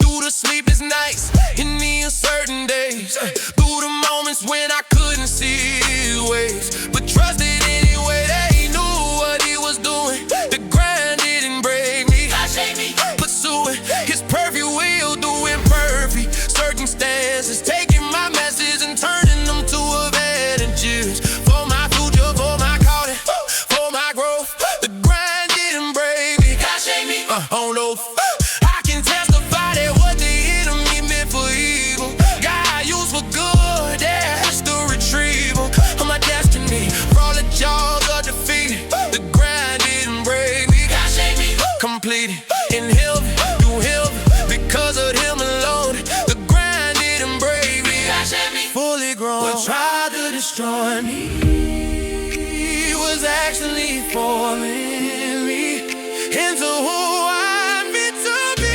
Through the sleepless nights, in the uncertain days, through the moments when I couldn't see His ways, but trusted anyway that He knew what He was doing. The grind didn't break me. God shaped me. Pursuing His perfect will, doing perfect circumstances, taking my message and turning them to advantages for my future, for my calling, for my growth. The grind didn't break me. God shaped me. On those, I can testify that what the enemy meant for evil, God used for good. That's the retrieval of my destiny. For all the jaws are defeated, the grind didn't break me. God shaped me. Completed in Him, through Him, because of Him alone. The grind didn't break me. God shaped me. Fully grown. What tried to destroy me was actually forming me into who I'm meant to be.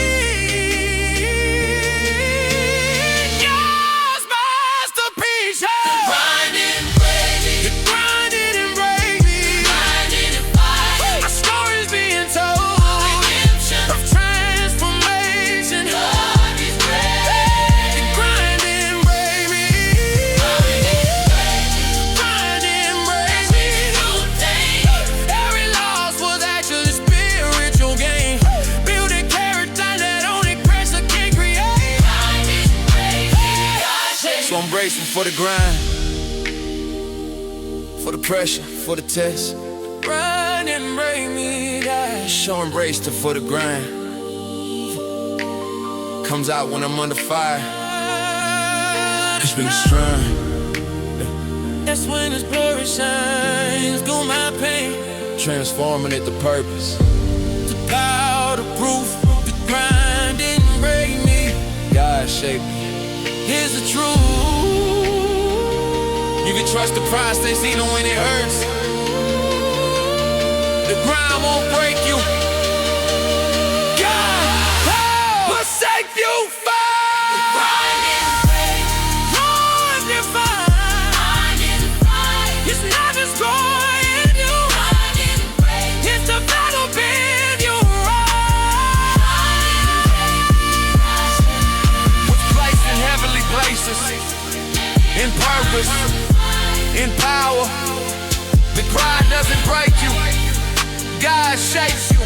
God's masterpiece. Grind didn't break me. The grind didn't break me. Grind didn't fight. My story's being told Redemption. of transformation. Of His grace. The grind didn't break me. Grind didn't break me. Grind didn't break God me. shaped me through the pain. Every loss was actually spiritual gain. Building character that only pressure can create. Grind didn't break me. God shaped So I'm bracing for the grind, for the pressure, for the test. Grind and break me, God. Show embrace to for the grind. Comes out when I'm under fire. It's been strong. That's when His glory shines through my pain, transforming it to purpose, to power, to proof. The grind didn't break me. God shaped me. Here's the truth. You can trust the process even when it hurts. The grind won't break you. God will save you first. Grind didn't break me. Lord divine, Grind didn't fight. His love is growing you. Grind didn't break me. It's the battle been you was placed in heavenly places, in purpose, in power. The grind doesn't break you. God shapes you.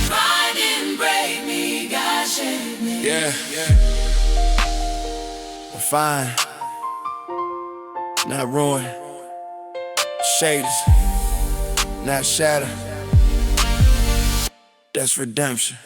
Grind didn't break me. God shaped me. Yeah. Refined, not ruined. Shaders, not shatter. That's redemption.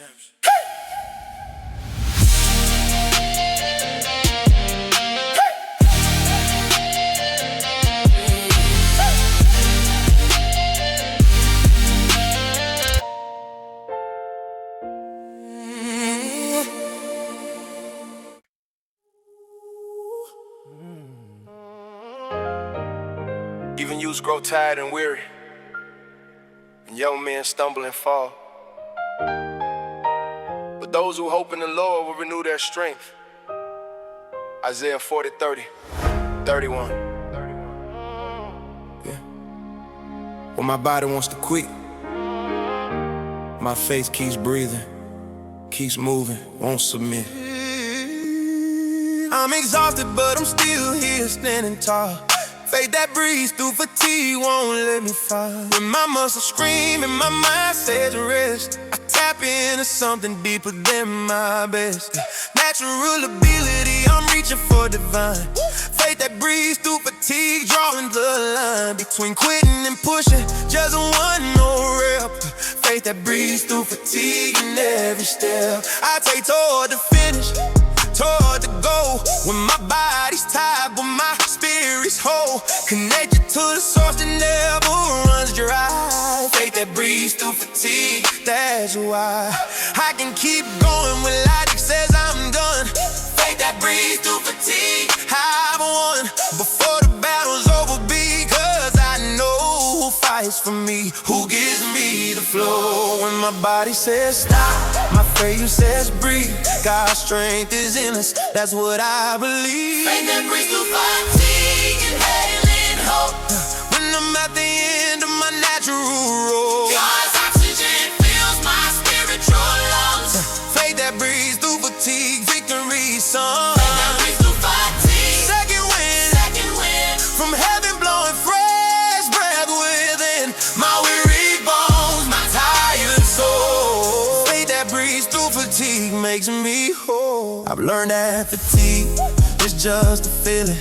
Even youths grow tired and weary, and young men stumble and fall. But those who hope in the Lord will renew their strength. Isaiah 40:30, 31. Yeah. When my body wants to quit, my faith keeps breathing. keeps moving, won't submit. I'm exhausted, but I'm still here standing tall. Faith that breathes through fatigue won't let me fall. When my muscles scream and my mind says rest, I tap into something deeper than my best. Natural ability, I'm reaching for divine. Faith that breathes through fatigue, drawing the line between quitting and pushing, just one more rep. Faith that breathes through fatigue in every step. I take toward the finish, toward the goal. When my body's tired but my spirit's whole, connected to the source that never runs dry. Faith that breathes through fatigue, that's why I can keep going when logic says I'm done. Faith that breathes through fatigue, I've won before the battle's over, because I know who fights for me, who gives me the flow. When my body says stop, my faith says breathe. God's strength is in us, that's what I believe. Faith that breathes through fatigue, inhaling hope. When I'm at the end of my natural road, God's oxygen fills my spiritual lungs. faith that breathes through fatigue, victory song. Faith that breathes through fatigue, Second wind, second wind. from heaven blowing fresh breath within my weary bones, my tired soul. Faith that breathes through fatigue makes me whole. I've learned that fatigue is just a feeling.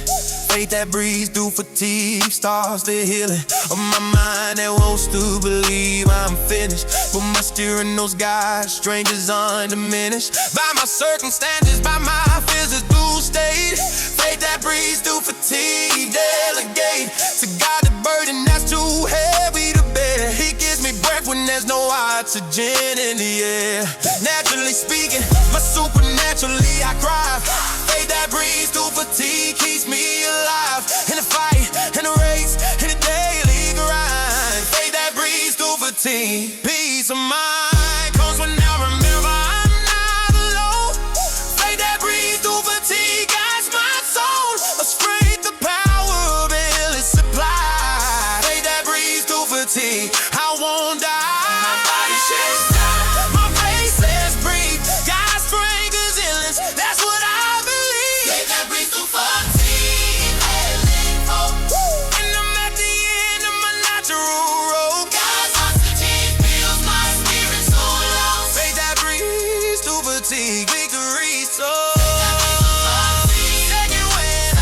Faith that breathes through fatigue starts the healing of my mind that wants to believe I'm finished, but my steering knows God's strength is undiminished by my circumstances, by my physical state. Faith that breathes through fatigue, delegate to God the burden that's too heavy to bear. He gives me breath when there's no oxygen in the air. Naturally speaking, but supernaturally I cry. Faith that breathes through fatigue keeps me alive in the fight, in the race, in the daily grind. Faith that breathes through fatigue, peace of mind comes when I remember I'm not alone. Faith that breathes through fatigue guides my soul, a strength, the power of endless supply. Faith that breathes through fatigue, I won't die. My body says stop, My faith says breathe, God's strength is endless, that's what I believe. faith that breathes through fatigue, inhaling hope. And I'm at the end of my natural road. God's oxygen fills my spiritual lungs. Faith that breathes through fatigue, victory soul. Second wind,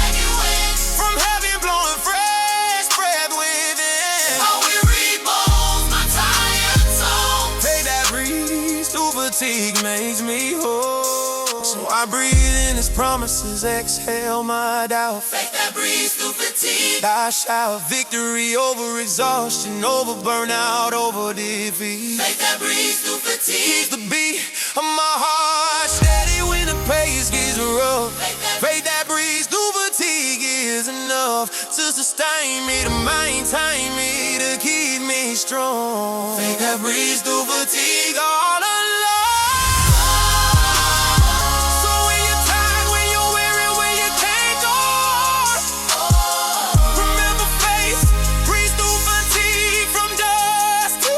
From heaven blowing fresh breath within. my weary bones, my tired soul. Faith that breathes through fatigue makes me whole. So I breathe in His promises, exhale my doubt. Faith that breathes through fatigue, I shout victory over exhaustion, over burnout, over defeat. faith that breathes through Keeps fatigue, the beat of my heart steady when the pace gets rough. Faith that breathes through fatigue is enough to sustain me, to maintain me, to keep me strong. faith that breathes through fatigue. all alone. So when you're tired, when you're weary, when you can't go on, remember faith breathes through fatigue from dusk to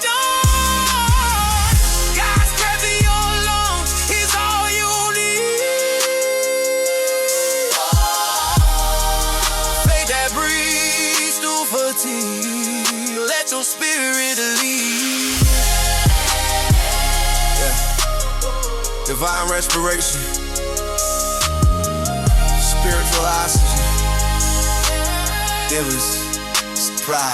dawn. God's breath in your lungs is all you need. Faith that breathes through fatigue, let your spirit lead. Divine respiration, spiritual oxygen, endless supply.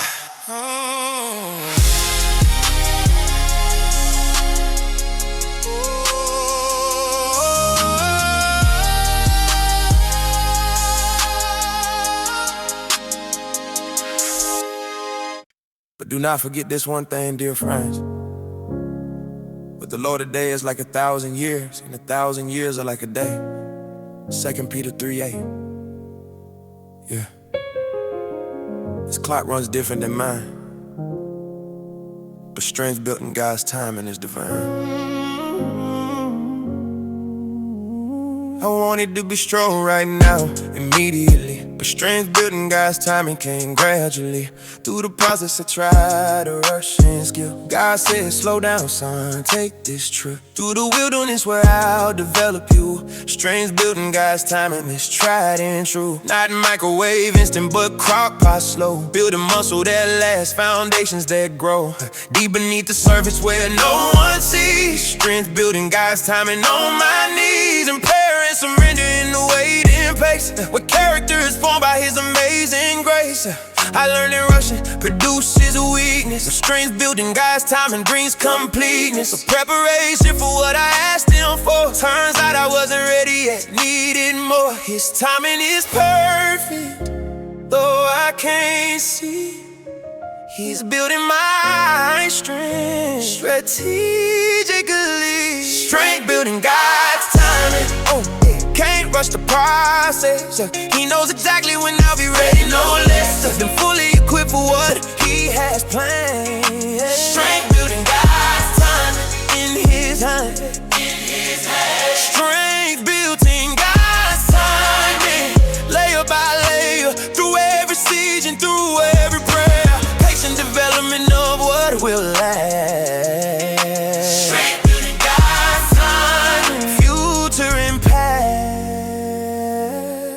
But do not forget this one thing, dear friends. With the Lord, a day is like 1,000 years, and 1,000 years are like a day. 2 Peter 3:8. Yeah. This clock runs different than mine, but strength built in God's timing is divine. I want it to be strong right now, immediately. But strength built in God's timing came gradually. Through the process I tried to rush and skill. God said, slow down, son, take this trip. Through the wilderness where I'll develop you. Strength built in God's timing is tried and true. Not microwave instant, but crock pot slow. Build a muscle that lasts, foundations that grow. Deep beneath the surface where no one sees. Strength built in God's timing on my knees. And prayer and surrender in the waiting pace. Where character is formed by His amazing grace. I learned that rushing produces a weakness. The strength built in God's timing brings completeness. A preparation for what I asked Him for. Turns out I wasn't ready yet, needed more. His timing is perfect, though I can't see. He's building my strength strategically. Strength building God's timing. Oh, yeah. Can't rush the process. He knows exactly when I'll be ready, no less. Been fully equipped for what He has planned. Strength building God's timing. In His hand. Strength built in God's timing. Layer by layer, through every siege and through every prayer. Patient development of what will last. Strength building God's timing. Future impact.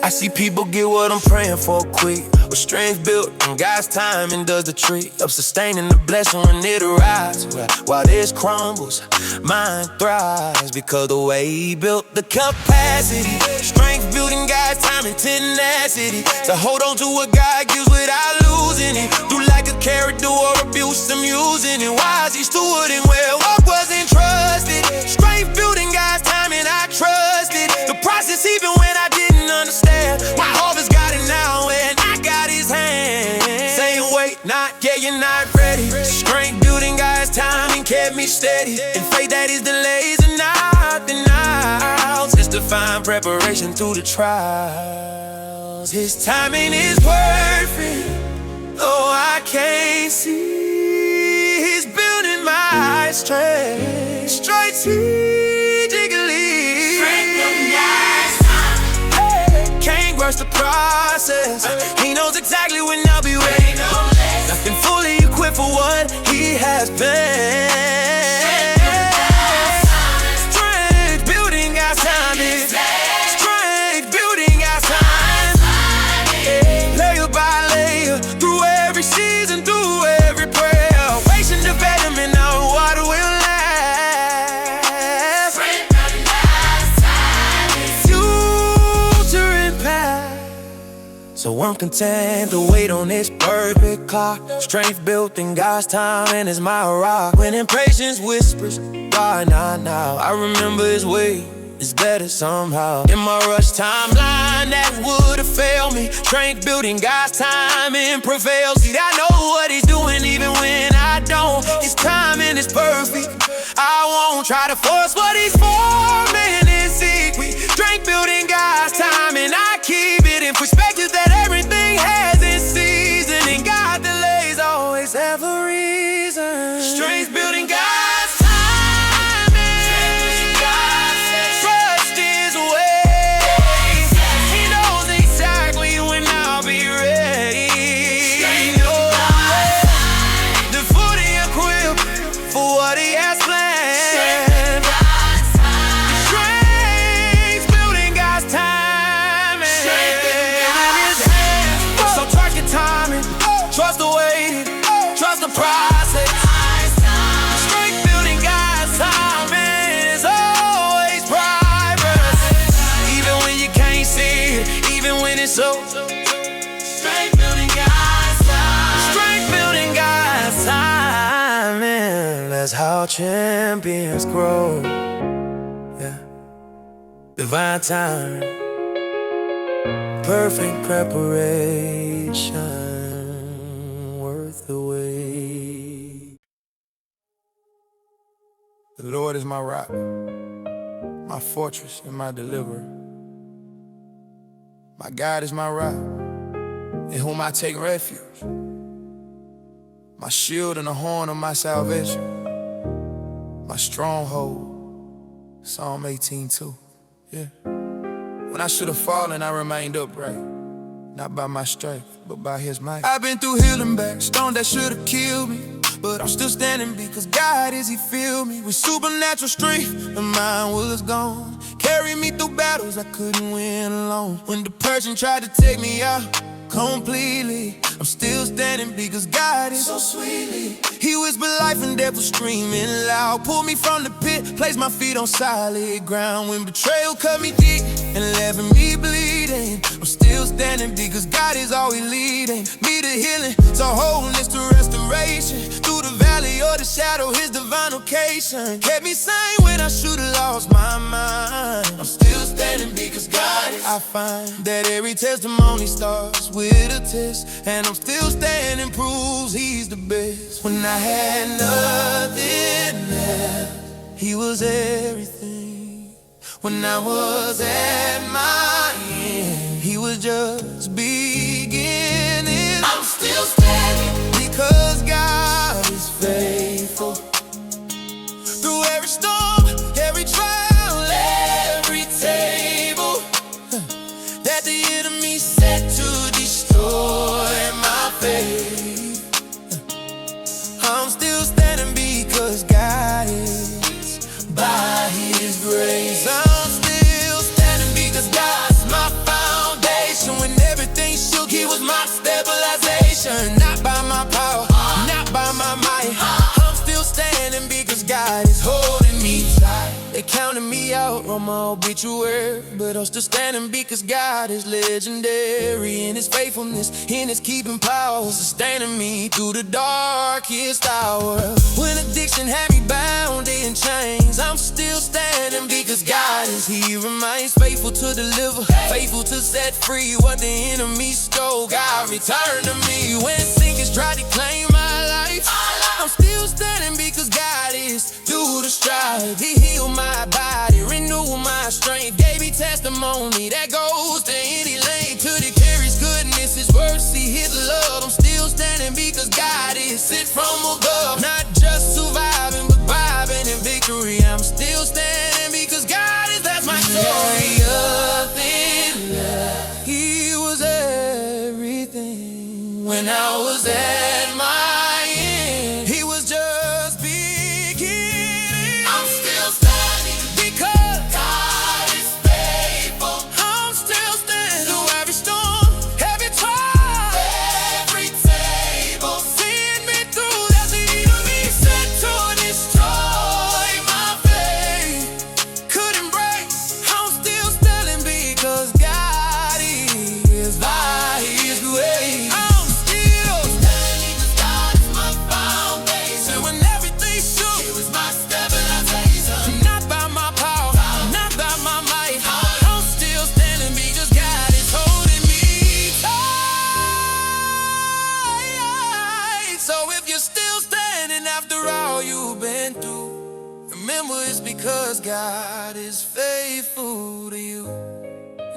I see people get what I'm praying for quick. With strength built in God's timing does the trick of sustaining the blessing when it arrives. While this crumbles, mine thrives because the way He built the capacity. Strength built in God's timing, tenacity to hold on to what God gives without losing it. Through lack of character or abuse, I'm using it. Wise He stewarding well, what wasn't trusted. Strength built in God's timing, I trusted the process even when I didn't understand. My harvest got it now and I got His hand. Saying wait, not yet, you're not ready. Strength built in God's timing kept me steady. And faith that His delays are not denials. It's divine preparation through the trials. His timing is perfect, though I can't see. He's building my strength strategically. Can't rush the process. He knows exactly when I'll be ready. Nothing fully equipped for what He has planned. Strength building God's timing. Strength building God's timing. Layer by layer, through every season, through every prayer. Patient development of what will last. So I'm content to wait on this perfect clock. Strength built in God's timing is my rock. When impatience whispers, why not now? I remember His way is better somehow. In my rush timeline that would've failed me, strength built in God's timing prevails. See, I know what He's doing even when I don't. His timing is perfect. I won't try to force what He's forming in secret. Strength built in God's timing, I keep it in perspective that everything has its season. And God delays always have a reason. Strength built in God's timing. Trust His way. He knows exactly when I'll be ready. They're fully equipped for what He has planned. Trust the waiting, trust the process. Strength building God's timing is always progress. Even when you can't see it, even when it's so. Strength building God's timing. Strength building God's timing. That's how champions grow. Yeah, divine time, perfect preparation. The way. The Lord is my rock, my fortress and my deliverer. My God is my rock, in whom I take refuge. My shield and the horn of my salvation, my stronghold. Psalm 18:2. Yeah. When I should have fallen, I remained upright. not by my strength, but by his might. I've been through hell and back, storm that should've killed me, but I'm still standing because God is, he filled me with supernatural strength, and mine was gone. Carried me through battles I couldn't win alone. When depression tried to take me out completely, I'm still standing because God is so sweetly. He whispered life and death was screaming loud, pulled me from the pit, placed my feet on solid ground. When betrayal cut me deep and left me bleeding, I'm still standing because God is always leading me to healing, to wholeness, to restoration. Through the valley or the shadow, his divine location kept me sane when I should've lost my mind. I'm still standing because God is. I find that every testimony starts with a test, and I'm still standing, proves he's the best. When I had nothing left, he was everything. When I was at my end, he was just beginning. I'm still standing because God is faithful. Through every storm, every trial, every table that the enemy set to destroy my faith, I'm still standing because God is, by his grace. I'm still standing because God's my foundation. When everything shook, he was my stabilization. Not by my power, not by my might, I'm still standing because God is holding me tight. They counted me out on my obituary, but I'm still standing because God is legendary in his faithfulness, in his keeping power, sustaining me through the darkest hour. When addiction had me bound in chains, I'm still standing because God is, he remains faithful to deliver, faithful to set free what the enemy stole. God returned to me when sickness tried to claim my life. I'm still standing because God is, through the strife, he healed my body, renewed my strength, gave me testimony that goes to any lane. To declare his goodness, his mercy, his love. I'm still standing because God is sent from above, not just surviving but vibing in victory. I'm still standing because God is, that's my story. Nothing left, he was everything. When I was at my end, he was just beginning. I'm still standing because God is faithful. I'm still standing through every storm, every trial, every table, seeing me through that the enemy set to destroy my faith. Couldn't break, I'm still standing because God is, by his grace. I'm still standing because God is my foundation. When everything shook, it was my stabilization. Not by my power, not by my might, I'm still standing because God is holding me tight. So if you're still standing after all you've been through, remember it's because God is faithful to you.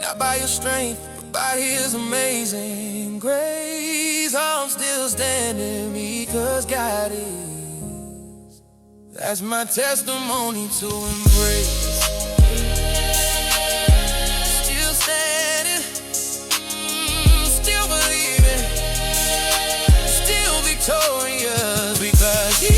Not by your strength, but by his amazing grace. I'm still standing because God is, that's my testimony to embrace. Still standing, still believing, still victorious because he.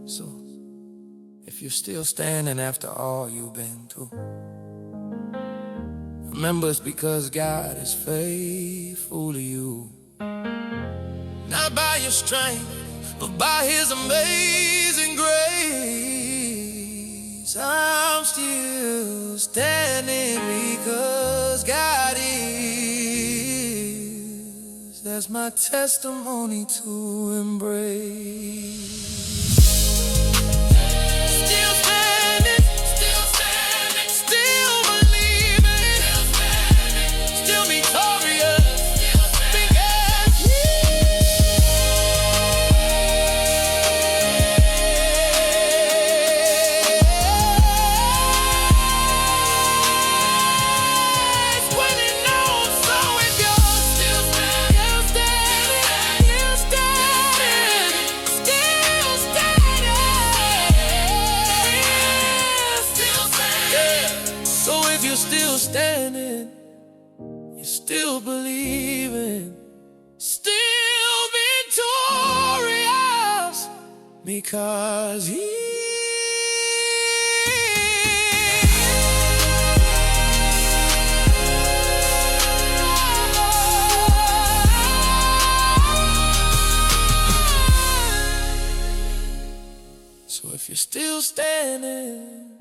So, if you're still standing after all you've been through, remember it's because God is faithful to you. Not by your strength, but by his amazing grace. I'm still standing because God is, that's my testimony to embrace. Still standing, still believing, still victorious because he's winning now. So if you're still standing, still still believing, still victorious, because He So if you're still standing,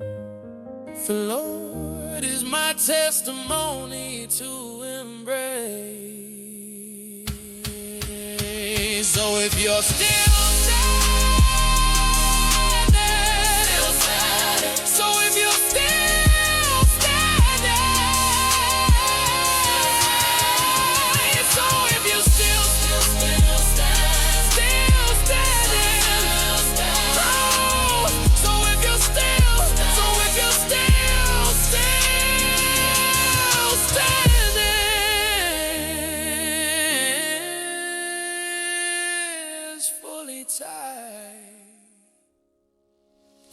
the Lord is my testimony to embrace. So if you're still standing, so if you're still standing, so if you're still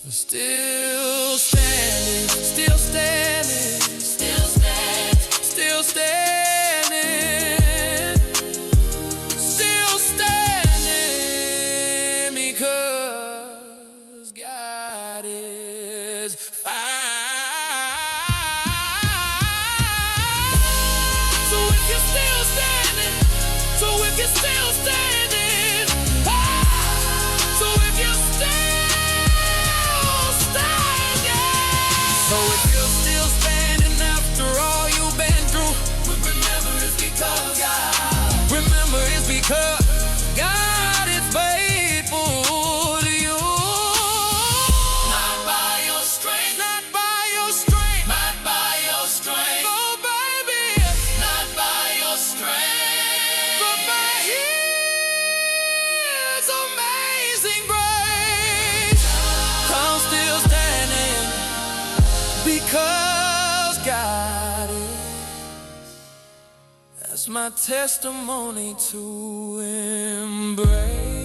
still standing, still standing, still standing, still standing, still standing, because God is fine. So if you're still standing, so if you're still standing, so if you're So if you're still standing after all you've been through, remember it's because God. Remember it's because God is faithful to you. Not by your strength, not by your strength, not by your strength. Oh baby, not by your strength, but by His amazing grace. I'm still standing because God is. That's my testimony to embrace.